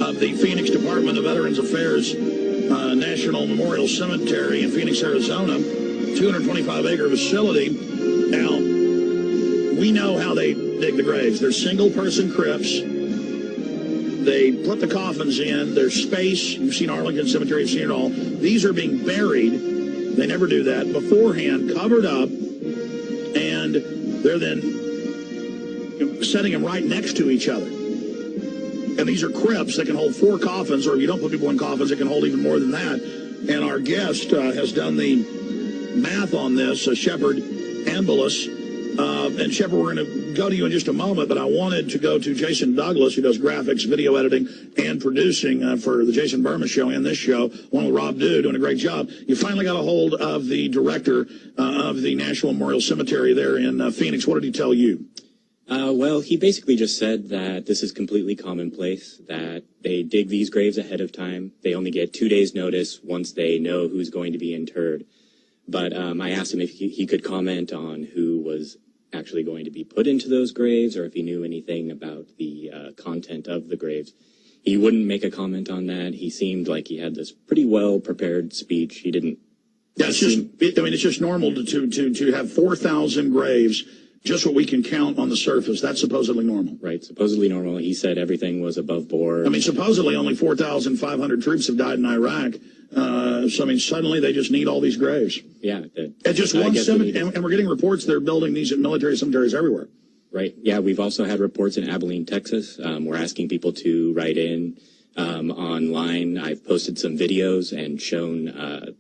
of the Phoenix Department of Veterans Affairs National Memorial Cemetery in Phoenix, Arizona, 225-acre facility. Now, we know how they dig the graves. They're single-person crypts. They put the coffins in. There's space. You've seen Arlington Cemetery. You've seen it all. These are being buried. They never do that. Beforehand, covered up, and they're then setting them right next to each other. And these are crypts that can hold 4 coffins, or if you don't put people in coffins, it can hold even more than that. And our guest has done the math on this, Shepard Ambulance. And Shepard, we're going to go to you in just a moment, but I wanted to go to Jason Douglas, who does graphics, video editing, and producing for the Jason Burma Show and this show, along with Rob Dew, doing a great job. You finally got a hold of the director of the National Memorial Cemetery there in Phoenix. What did he tell you? Well, he basically just said that this is completely commonplace, that they dig these graves ahead of time. They only get 2 days' notice once they know who's going to be interred. But I asked him if he could comment on who was actually going to be put into those graves or if he knew anything about the content of the graves. He wouldn't make a comment on that. He seemed like he had this pretty well-prepared speech. He didn't... Yeah, it's just normal to have 4,000 graves, just what we can count on the surface. That's supposedly normal. Right, supposedly normal. He said everything was above board. I mean, supposedly only 4,500 troops have died in Iraq. So, I mean, suddenly they just need all these graves. Yeah. At just one cemetery, and we're getting reports they're building these at military cemeteries everywhere. Right. Yeah, we've also had reports in Abilene, Texas. We're asking people to write in online. I've posted some videos and shown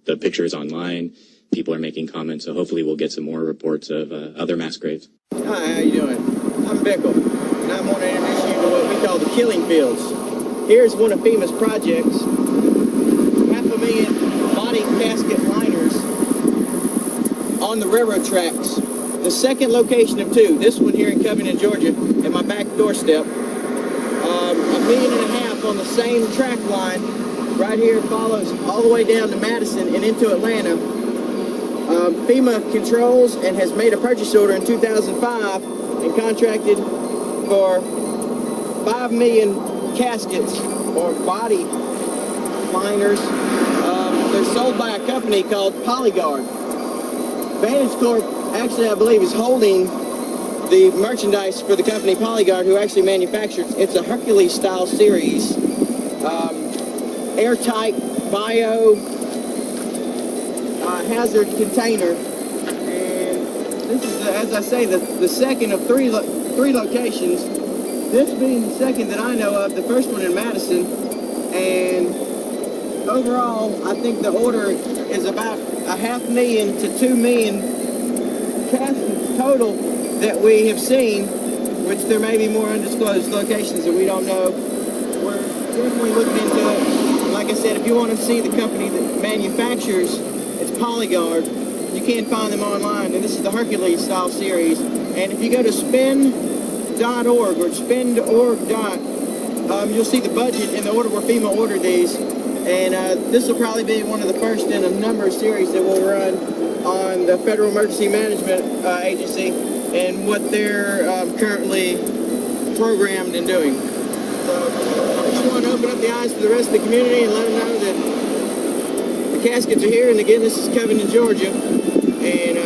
the pictures online. People are making comments, so hopefully we'll get some more reports of other mass graves. Hi, how you doing? I'm Bickle, and I want to introduce you to what we call the killing fields. Here's one of FEMA's projects. 500,000 body casket liners on the railroad tracks. The second location of two, this one here in Covington, Georgia, at my back doorstep. 1.5 million on the same track line right here, follows all the way down to Madison and into Atlanta. FEMA controls and has made a purchase order in 2005 and contracted for 5 million caskets or body liners. They're sold by a company called Polyguard. Vantage Corp actually, I believe, is holding the merchandise for the company Polyguard, who actually manufactures. It's a Hercules style series, airtight bio hazard container, and this is, as I say, the second of three locations. This being the second that I know of, the first one in Madison, and overall, I think the order is about 500,000 to 2 million caskets total that we have seen, which there may be more undisclosed locations that we don't know. We're definitely looking into it. Like I said, if you want to see the company that manufactures, it's Polyguard. You can't find them online, and this is the Hercules style series. And if you go to spend.org or spend.org, you'll see the budget and the order where FEMA ordered these. And this will probably be one of the first in a number of series that will run on the Federal Emergency Management Agency and what they're currently programmed and doing. So I just want to open up the eyes to the rest of the community and let them know that the caskets are here. And again, this is Covington, Georgia. And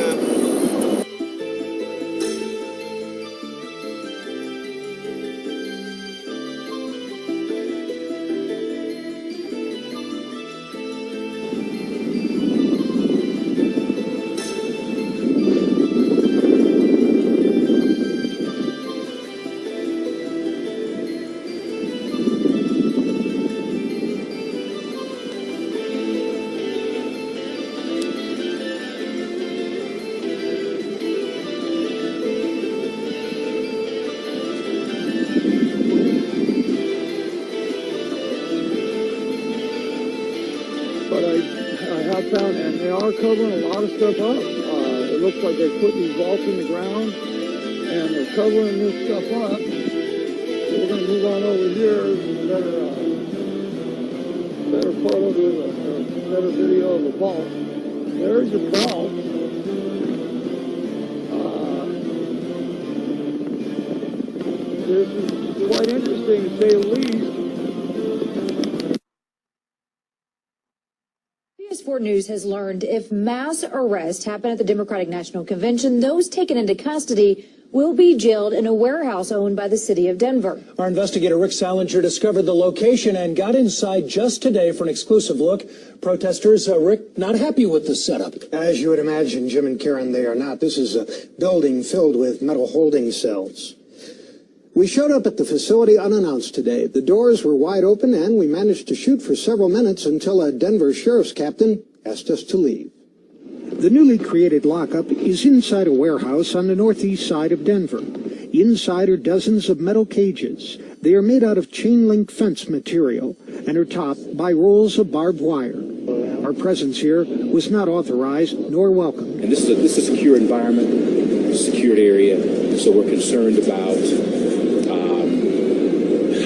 covering a lot of stuff up. It looks like they're putting these vaults in the ground and they're covering this stuff up. So we're going to move on over here to the better part of the better video of the vault. There's the vault. This is quite interesting to say the least. PS4 News has learned if mass arrests happen at the Democratic National Convention, those taken into custody will be jailed in a warehouse owned by the city of Denver. Our investigator Rick Salinger discovered the location and got inside just today for an exclusive look. Protesters, Rick, not happy with the setup. As you would imagine, Jim and Karen, they are not. This is a building filled with metal holding cells. We showed up at the facility unannounced today. The doors were wide open, and we managed to shoot for several minutes until a Denver sheriff's captain asked us to leave. The newly created lockup is inside a warehouse on the northeast side of Denver. Inside are dozens of metal cages. They are made out of chain-link fence material and are topped by rolls of barbed wire. Our presence here was not authorized nor welcome. And this is a secure environment. secured area, so we're concerned about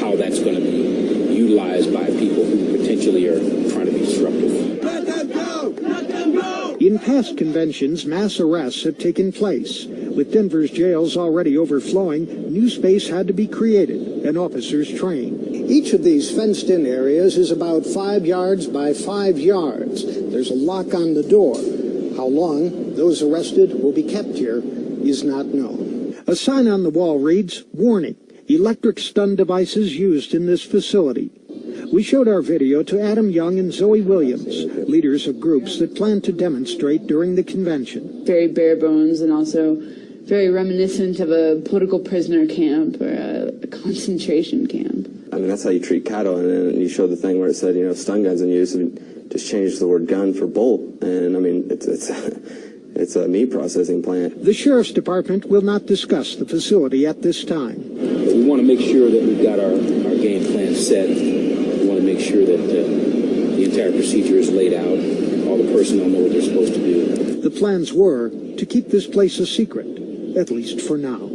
how that's going to be utilized by people who potentially are trying to be disruptive. Let them go! Let them go! In past conventions, mass arrests have taken place. With Denver's jails already overflowing, new space had to be created and officers trained. Each of these fenced-in areas is about 5 yards by 5 yards. There's a lock on the door. How long those arrested will be kept here is not known. A sign on the wall reads, "Warning, electric stun devices used in this facility." We showed our video to Adam Young and Zoe Williams, leaders of groups that plan to demonstrate during the convention. Very bare bones and also very reminiscent of a political prisoner camp or a concentration camp. I mean, that's how you treat cattle, and then you show the thing where it said, stun guns in use, and just change the word gun for bolt, and I mean, it's a meat processing plant. The Sheriff's Department will not discuss the facility at this time. But we want to make sure that we've got our game plan set. We want to make sure that the entire procedure is laid out. All the personnel know what they're supposed to do. The plans were to keep this place a secret, at least for now.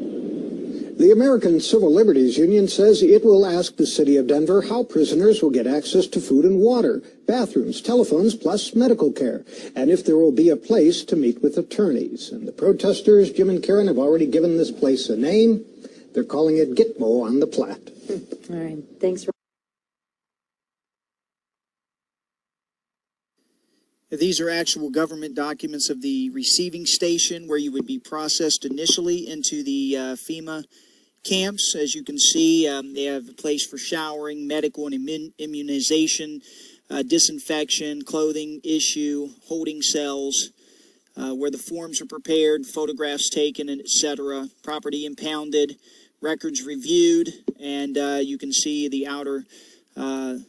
The American Civil Liberties Union says it will ask the city of Denver how prisoners will get access to food and water, bathrooms, telephones, plus medical care, and if there will be a place to meet with attorneys. And the protesters, Jim and Karen, have already given this place a name. They're calling it Gitmo on the Platte. All right. Thanks for These are actual government documents of the receiving station where you would be processed initially into the FEMA camps. As you can see, they have a place for showering, medical and immunization, disinfection, clothing issue, holding cells, where the forms are prepared, photographs taken, etc., property impounded, records reviewed, and you can see the outer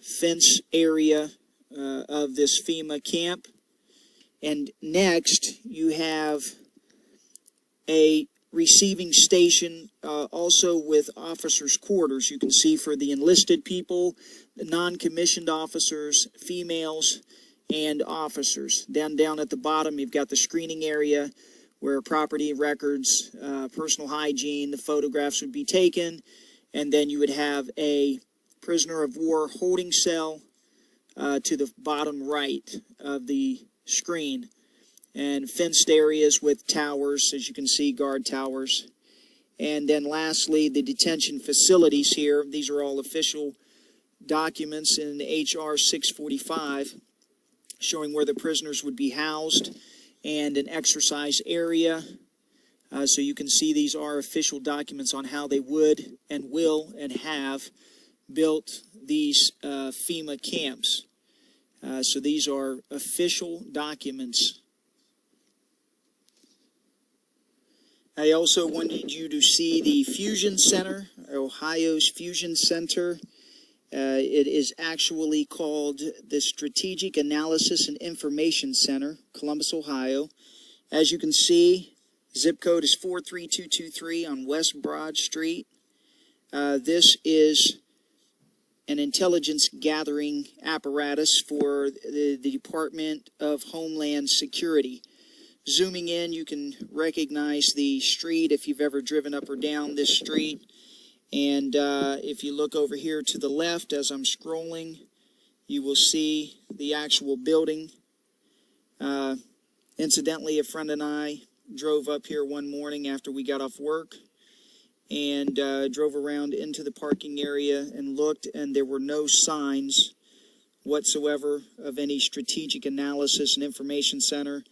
fence area of this FEMA camp. And next, you have a receiving station also with officers' quarters. You can see for the enlisted people, the non-commissioned officers, females, and officers. Down at the bottom, you've got the screening area where property records, personal hygiene, the photographs would be taken, and then you would have a prisoner of war holding cell to the bottom right of the screen, and fenced areas with towers, as you can see, guard towers. And then lastly, the detention facilities here. These are all official documents in HR 645 showing where the prisoners would be housed and an exercise area. So you can see these are official documents on how they would and will and have built these FEMA camps. So these are official documents. I also wanted you to see the Fusion Center, Ohio's Fusion Center. It is actually called the Strategic Analysis and Information Center, Columbus, Ohio. As you can see, zip code is 43223 on West Broad Street. This is an intelligence gathering apparatus for the Department of Homeland Security. Zooming in, you can recognize the street if you've ever driven up or down this street. And if you look over here to the left as I'm scrolling, you will see the actual building. Incidentally, a friend and I drove up here one morning after we got off work and drove around into the parking area and looked, and there were no signs whatsoever of any strategic analysis and information center.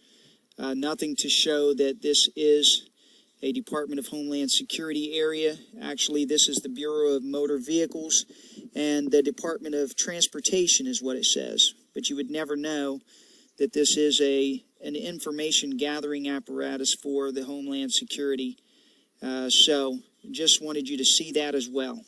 Nothing to show that this is a Department of Homeland Security area. Actually, this is the Bureau of Motor Vehicles, and the Department of Transportation is what it says. But you would never know that this is an information gathering apparatus for the Homeland Security. So just wanted you to see that as well.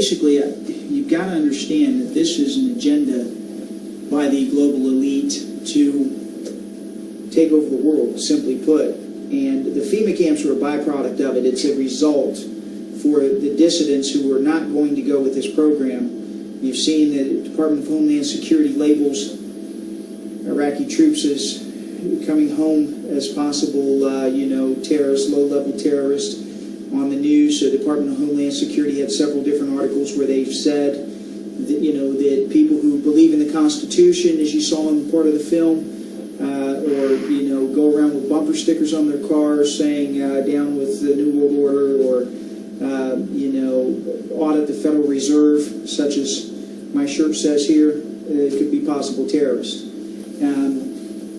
basically, you've got to understand that this is an agenda by the global elite to take over the world, simply put. And the FEMA camps are a byproduct of it. It's a result for the dissidents who are not going to go with this program. You've seen that the Department of Homeland Security labels Iraqi troops as coming home as possible, terrorists, low-level terrorists on the news. The Department of Homeland Security had several different articles where they've said that, that people who believe in the Constitution, as you saw in part of the film, go around with bumper stickers on their cars saying down with the New World Order, or audit the Federal Reserve, such as my shirt says here, it could be possible terrorists.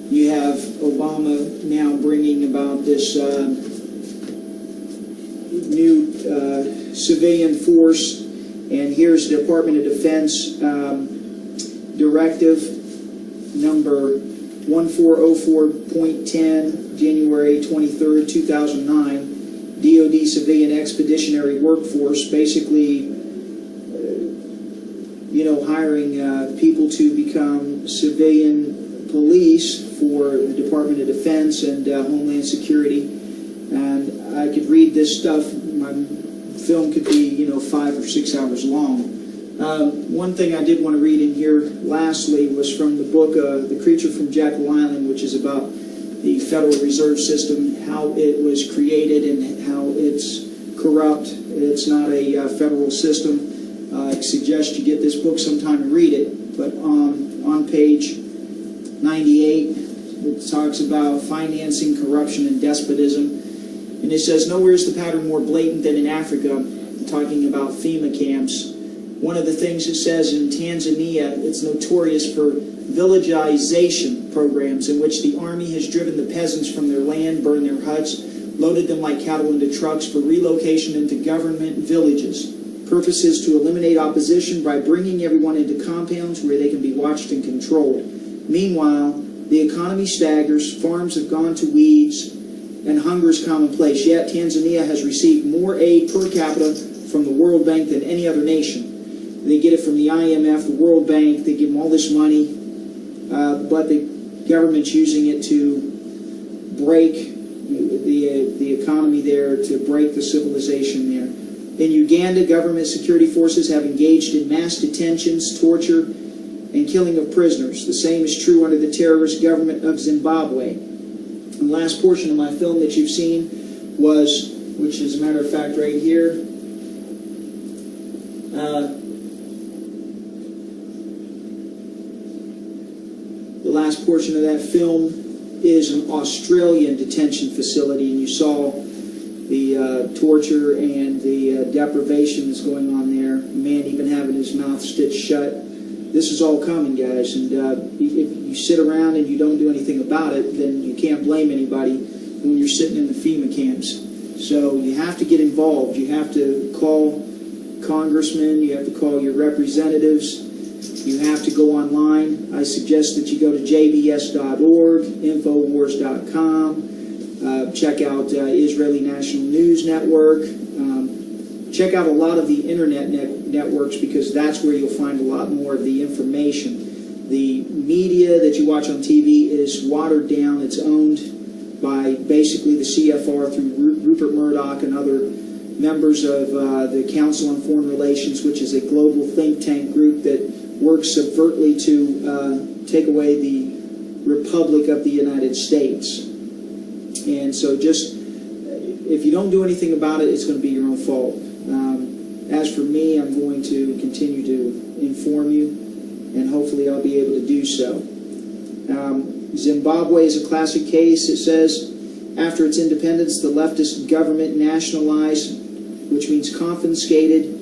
You have Obama now bringing about this new civilian force, and here's the Department of Defense directive number 1404.10, January 23rd, 2009, DoD Civilian Expeditionary Workforce, basically, hiring people to become civilian police for the Department of Defense and Homeland Security. And I could read this stuff. My film could be, 5 or 6 hours long. One thing I did want to read in here lastly was from the book The Creature from Jekyll Island, which is about the Federal Reserve System, how it was created and how it's corrupt. It's not a federal system. I suggest you get this book sometime and read it. But on page 98, it talks about financing, corruption, and despotism. And it says, nowhere is the pattern more blatant than in Africa, talking about FEMA camps. One of the things it says in Tanzania, it's notorious for villagization programs in which the army has driven the peasants from their land, burned their huts, loaded them like cattle into trucks for relocation into government villages. Purpose is to eliminate opposition by bringing everyone into compounds where they can be watched and controlled. Meanwhile, the economy staggers, farms have gone to weeds, and hunger is commonplace. Yet Tanzania has received more aid per capita from the World Bank than any other nation. They get it from the IMF, the World Bank, they give them all this money, but the government's using it to break the economy there, to break the civilization there. In Uganda, government security forces have engaged in mass detentions, torture, and killing of prisoners. The same is true under the terrorist government of Zimbabwe. And the last portion of my film that you've seen was, which is a matter of fact right here, the last portion of that film is an Australian detention facility, and you saw the torture and the deprivation that's going on there. A man even having his mouth stitched shut. This is all coming, guys, and if you sit around and you don't do anything about it, then you can't blame anybody when you're sitting in the FEMA camps. So you have to get involved. You have to call congressmen. You have to call your representatives. You have to go online. I suggest that you go to jbs.org, infowars.com, check out Israeli National News Network, check out a lot of the internet networks, because that's where you'll find a lot more of the information. The media that you watch on TV is watered down. It's owned by basically the CFR through Rupert Murdoch and other members of the Council on Foreign Relations, which is a global think tank group that works subvertly to take away the Republic of the United States. And so just, if you don't do anything about it, it's going to be your own fault. As for me, I'm going to continue to inform you, and hopefully I'll be able to do so. Zimbabwe is a classic case. It says, after its independence, the leftist government nationalized, which means confiscated,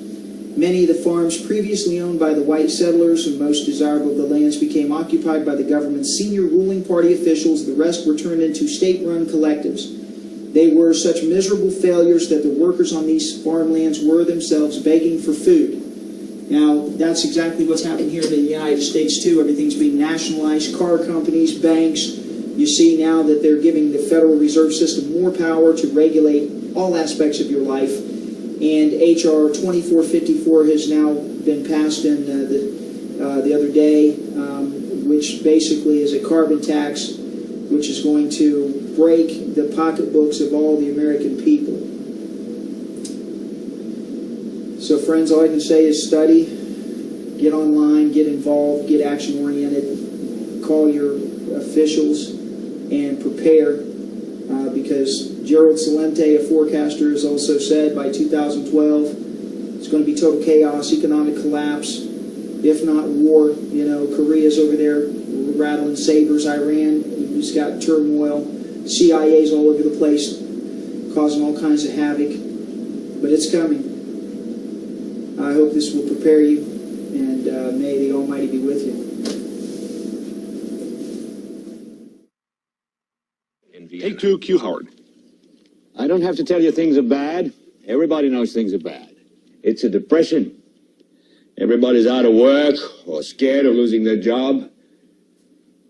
many of the farms previously owned by the white settlers, and most desirable of the lands became occupied by the government's senior ruling party officials. The rest were turned into state-run collectives. They were such miserable failures that the workers on these farmlands were themselves begging for food. Now, that's exactly what's happening here in the United States, too. Everything's being nationalized. Car companies, banks. You see now that they're giving the Federal Reserve System more power to regulate all aspects of your life. And H.R. 2454 has now been passed in the other day, which basically is a carbon tax which is going to break the pocketbooks of all the American people. So friends, all I can say is study, get online, get involved, get action-oriented, call your officials, and prepare, because Gerald Celente, a forecaster, has also said by 2012 it's going to be total chaos, economic collapse, if not war. You know, Korea's over there rattling sabers, Iran, who's got turmoil, CIA's all over the place, causing all kinds of havoc, but it's coming. I hope this will prepare you, and may the Almighty be with you. Take two, Q Howard. I don't have to tell you things are bad. Everybody knows things are bad. It's a depression. Everybody's out of work or scared of losing their job.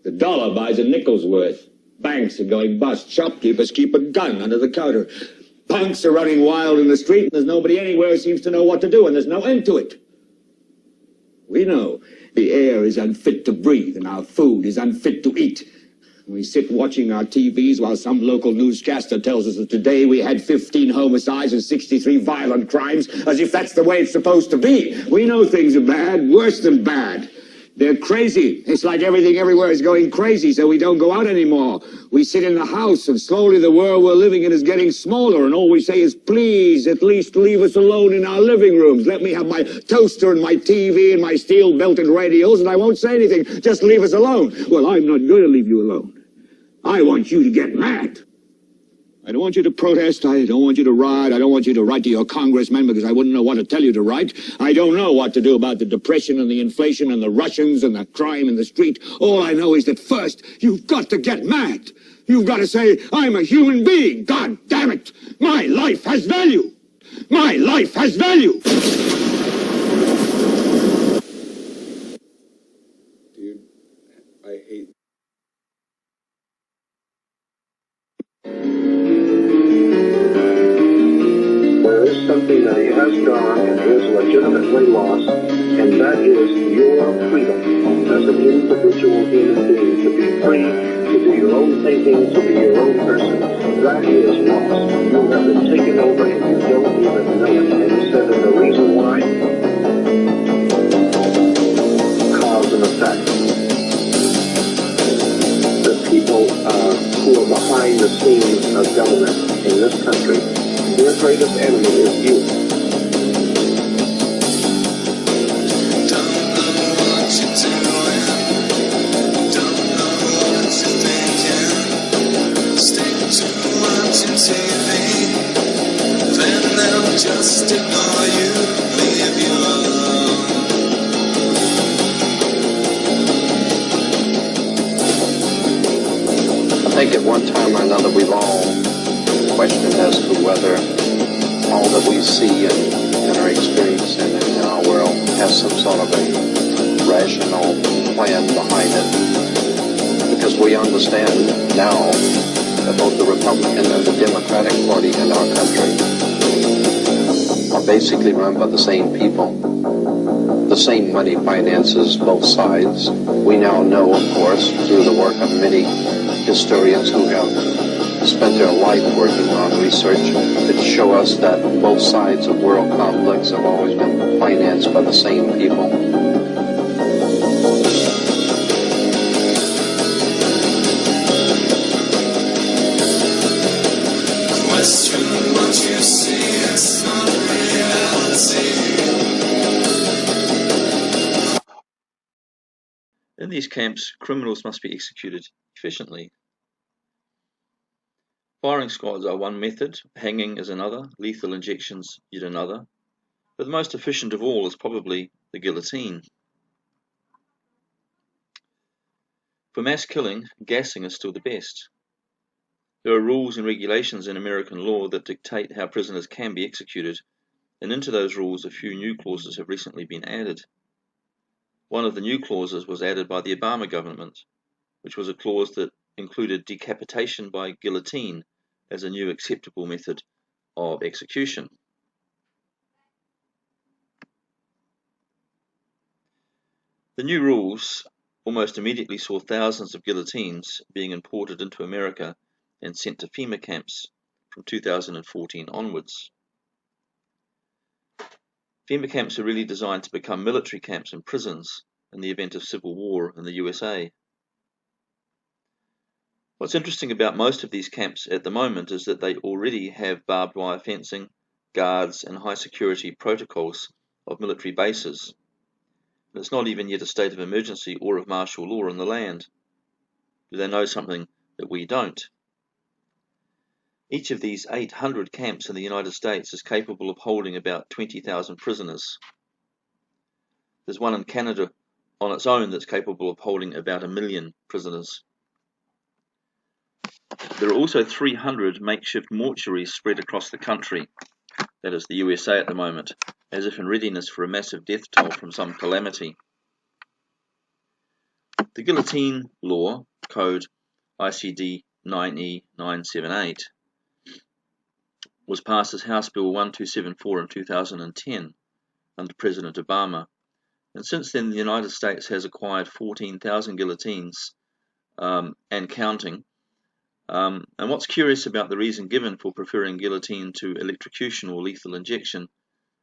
The dollar buys a nickel's worth. Banks are going bust. Shopkeepers keep a gun under the counter. Punks are running wild in the street, and there's nobody anywhere who seems to know what to do, and there's no end to it. We know the air is unfit to breathe, and our food is unfit to eat. We sit watching our TVs while some local newscaster tells us that today we had 15 homicides and 63 violent crimes, as if that's the way it's supposed to be. We know things are bad, worse than bad. They're crazy. It's like everything everywhere is going crazy, so we don't go out anymore. We sit in the house, and slowly the world we're living in is getting smaller, and all we say is, please, at least leave us alone in our living rooms. Let me have my toaster and my TV and my steel-belted radios, and I won't say anything. Just leave us alone. Well, I'm not going to leave you alone. I want you to get mad. I don't want you to protest. I don't want you to riot. I don't want you to write to your congressman because I wouldn't know what to tell you to write. I don't know what to do about the depression and the inflation and the Russians and the crime in the street. All I know is that first, you've got to get mad. You've got to say, I'm a human being. God damn it. My life has value. My life has value. Dude, I hate... There is something that he has done and is legitimately lost, and that is your freedom as an individual human being to be free, to do your own thinking, to be your own person. That is lost. You have been taken over and you don't even know it. And he said that the reason why? Cause and effect. The people who are behind the scenes of government in this country, their greatest enemy is you. Don't know what you're doing. Don't know what you're thinking. Stick to watching TV. Then they'll just ignore you, leave you alone. I think at one time or another we've all questioned as to whether all that we see and are experiencing in our world has some sort of a rational plan behind it. Because we understand now that both the Republican and the Democratic Party in our country are basically run by the same people. The same money finances both sides. We now know, of course, through the work of many historians who have spent their life working on research that show us that both sides of world conflicts have always been financed by the same people. Question what you see, it's not reality. In these camps, criminals must be executed efficiently. Firing squads are one method, hanging is another, lethal injections yet another, but the most efficient of all is probably the guillotine. For mass killing, gassing is still the best. There are rules and regulations in American law that dictate how prisoners can be executed, and into those rules a few new clauses have recently been added. One of the new clauses was added by the Obama government, which was a clause that included decapitation by guillotine as a new acceptable method of execution. The new rules almost immediately saw thousands of guillotines being imported into America and sent to FEMA camps from 2014 onwards. FEMA camps are really designed to become military camps and prisons in the event of civil war in the USA. What's interesting about most of these camps at the moment is that they already have barbed wire fencing, guards, and high security protocols of military bases. It's not even yet a state of emergency or of martial law in the land. Do they know something that we don't? Each of these 800 camps in the United States is capable of holding about 20,000 prisoners. There's one in Canada on its own that's capable of holding about 1 million prisoners. There are also 300 makeshift mortuaries spread across the country, that is the USA at the moment, as if in readiness for a massive death toll from some calamity. The guillotine law, code ICD 9E978, was passed as House Bill 1274 in 2010 under President Obama, and since then the United States has acquired 14,000 guillotines and counting. And what's curious about the reason given for preferring guillotine to electrocution or lethal injection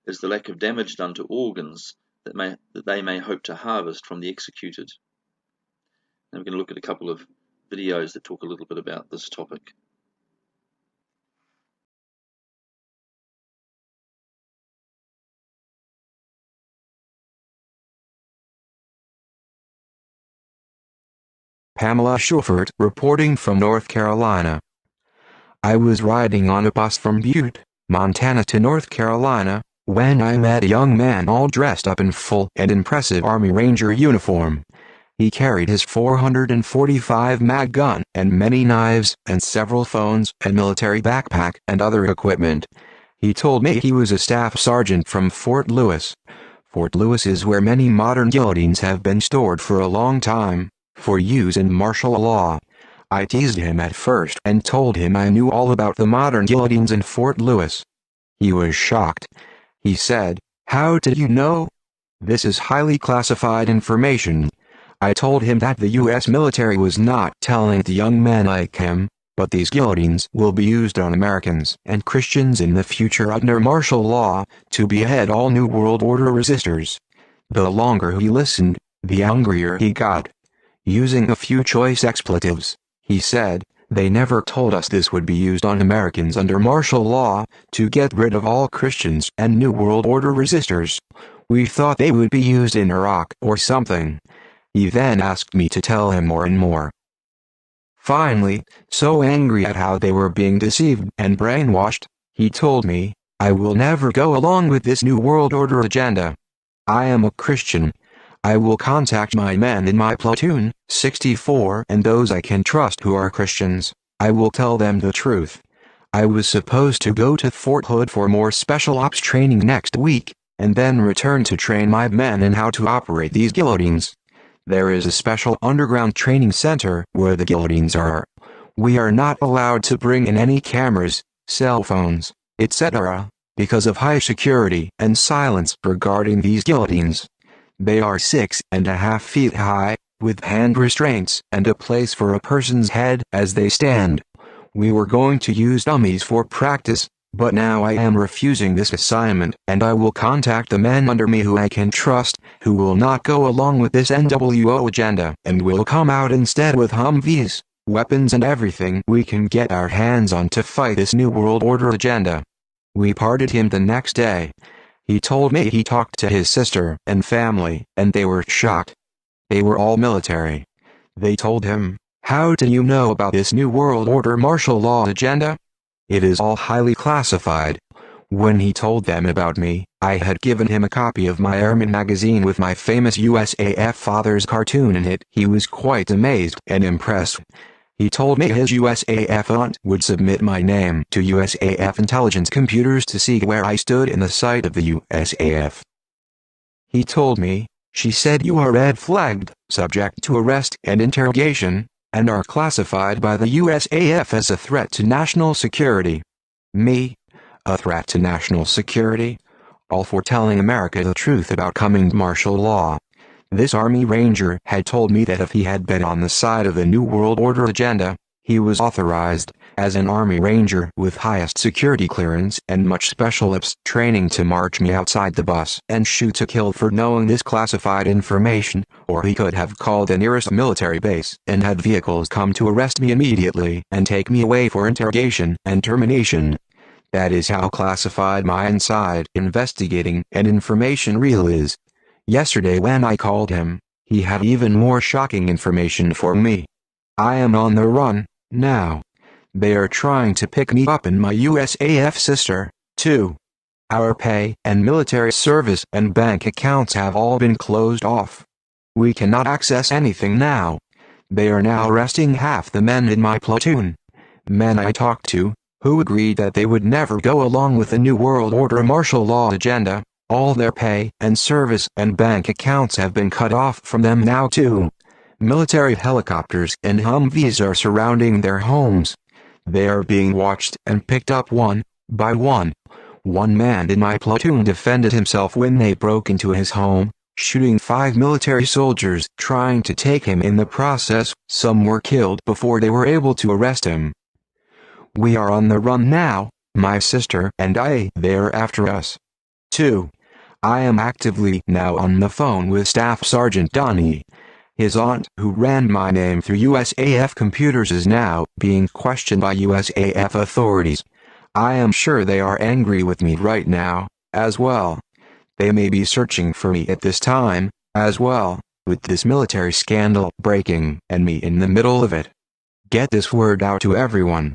is the lack of damage done to organs that they may hope to harvest from the executed. And we're going to look at a couple of videos that talk a little bit about this topic. Pamela Schufert reporting from North Carolina. I was riding on a bus from Butte, Montana to North Carolina, when I met a young man all dressed up in full and impressive Army Ranger uniform. He carried his .445 mag gun and many knives and several phones and military backpack and other equipment. He told me he was a staff sergeant from Fort Lewis. Fort Lewis is where many modern guillotines have been stored for a long time, for use in martial law. I teased him at first and told him I knew all about the modern guillotines in Fort Lewis. He was shocked. He said, "How did you know? This is highly classified information." I told him that the U.S. military was not telling the young men like him, but these guillotines will be used on Americans and Christians in the future under martial law, to behead all New World Order resistors. The longer he listened, the angrier he got. Using a few choice expletives, he said, "They never told us this would be used on Americans under martial law, to get rid of all Christians and New World Order resistors. We thought they would be used in Iraq or something." He then asked me to tell him more and more. Finally, so angry at how they were being deceived and brainwashed, he told me, "I will never go along with this New World Order agenda. I am a Christian. I will contact my men in my platoon, 64, and those I can trust who are Christians. I will tell them the truth." I was supposed to go to Fort Hood for more special ops training next week, and then return to train my men in how to operate these guillotines. There is a special underground training center where the guillotines are. We are not allowed to bring in any cameras, cell phones, etc., because of high security and silence regarding these guillotines. They are 6.5 feet high, with hand restraints and a place for a person's head as they stand. We were going to use dummies for practice, but now I am refusing this assignment, and I will contact the men under me who I can trust, who will not go along with this NWO agenda, and will come out instead with Humvees, weapons and everything we can get our hands on to fight this New World Order agenda. We parted him the next day. He told me he talked to his sister and family, and they were shocked. They were all military. They told him, "How do you know about this New World Order martial law agenda? It is all highly classified." When he told them about me, I had given him a copy of my Airman magazine with my famous USAF father's cartoon in it. He was quite amazed and impressed. He told me his USAF aunt would submit my name to USAF intelligence computers to see where I stood in the sight of the USAF. He told me, "She said you are red flagged, subject to arrest and interrogation, and are classified by the USAF as a threat to national security." Me? A threat to national security? All for telling America the truth about coming martial law. This Army Ranger had told me that if he had been on the side of the New World Order agenda, he was authorized, as an Army Ranger with highest security clearance and much special ops training, to march me outside the bus and shoot to kill for knowing this classified information, or he could have called the nearest military base and had vehicles come to arrest me immediately and take me away for interrogation and termination. That is how classified my inside investigating and information reel is. Yesterday when I called him, he had even more shocking information for me. I am on the run, now. They are trying to pick me up and my USAF sister, too. Our pay and military service and bank accounts have all been closed off. We cannot access anything now. They are now arresting half the men in my platoon. Men I talked to, who agreed that they would never go along with the New World Order martial law agenda. All their pay and service and bank accounts have been cut off from them now too. Military helicopters and Humvees are surrounding their homes. They are being watched and picked up one by one. One man in my platoon defended himself when they broke into his home, shooting 5 military soldiers trying to take him. In the process, some were killed before they were able to arrest him. We are on the run now, my sister and I. They are after us, too. I am actively now on the phone with Staff Sergeant Donnie. His aunt, who ran my name through USAF computers, is now being questioned by USAF authorities. I am sure they are angry with me right now, as well. They may be searching for me at this time, as well, with this military scandal breaking and me in the middle of it. Get this word out to everyone.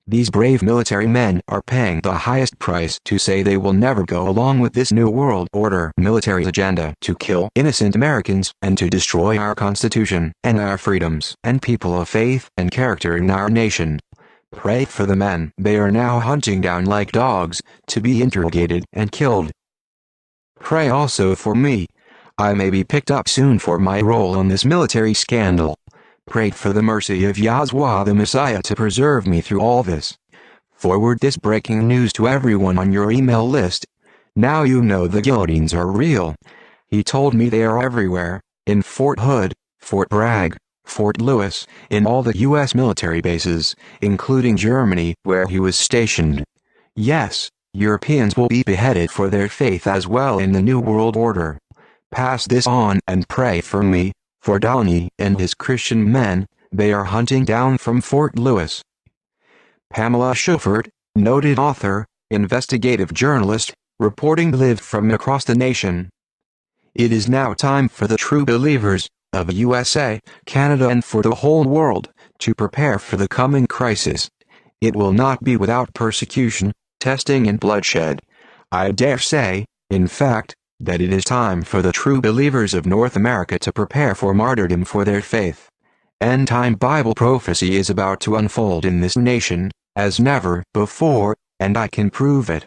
These brave military men are paying the highest price to say they will never go along with this New World Order military agenda to kill innocent Americans and to destroy our Constitution and our freedoms and people of faith and character in our nation. Pray for the men they are now hunting down like dogs, to be interrogated and killed. Pray also for me. I may be picked up soon for my role on this military scandal. Pray for the mercy of Yahweh the Messiah to preserve me through all this. Forward this breaking news to everyone on your email list. Now you know the guillotines are real. He told me they are everywhere, in Fort Hood, Fort Bragg, Fort Lewis, in all the U.S. military bases, including Germany, where he was stationed. Yes, Europeans will be beheaded for their faith as well in the New World Order. Pass this on and pray for me. For Donnie and his Christian men, they are hunting down from Fort Lewis. Pamela Schufert, noted author, investigative journalist, reporting live from across the nation. It is now time for the true believers of USA, Canada and for the whole world to prepare for the coming crisis. It will not be without persecution, testing and bloodshed. I dare say, in fact, that it is time for the true believers of North America to prepare for martyrdom for their faith. End-time Bible prophecy is about to unfold in this nation, as never before, and I can prove it.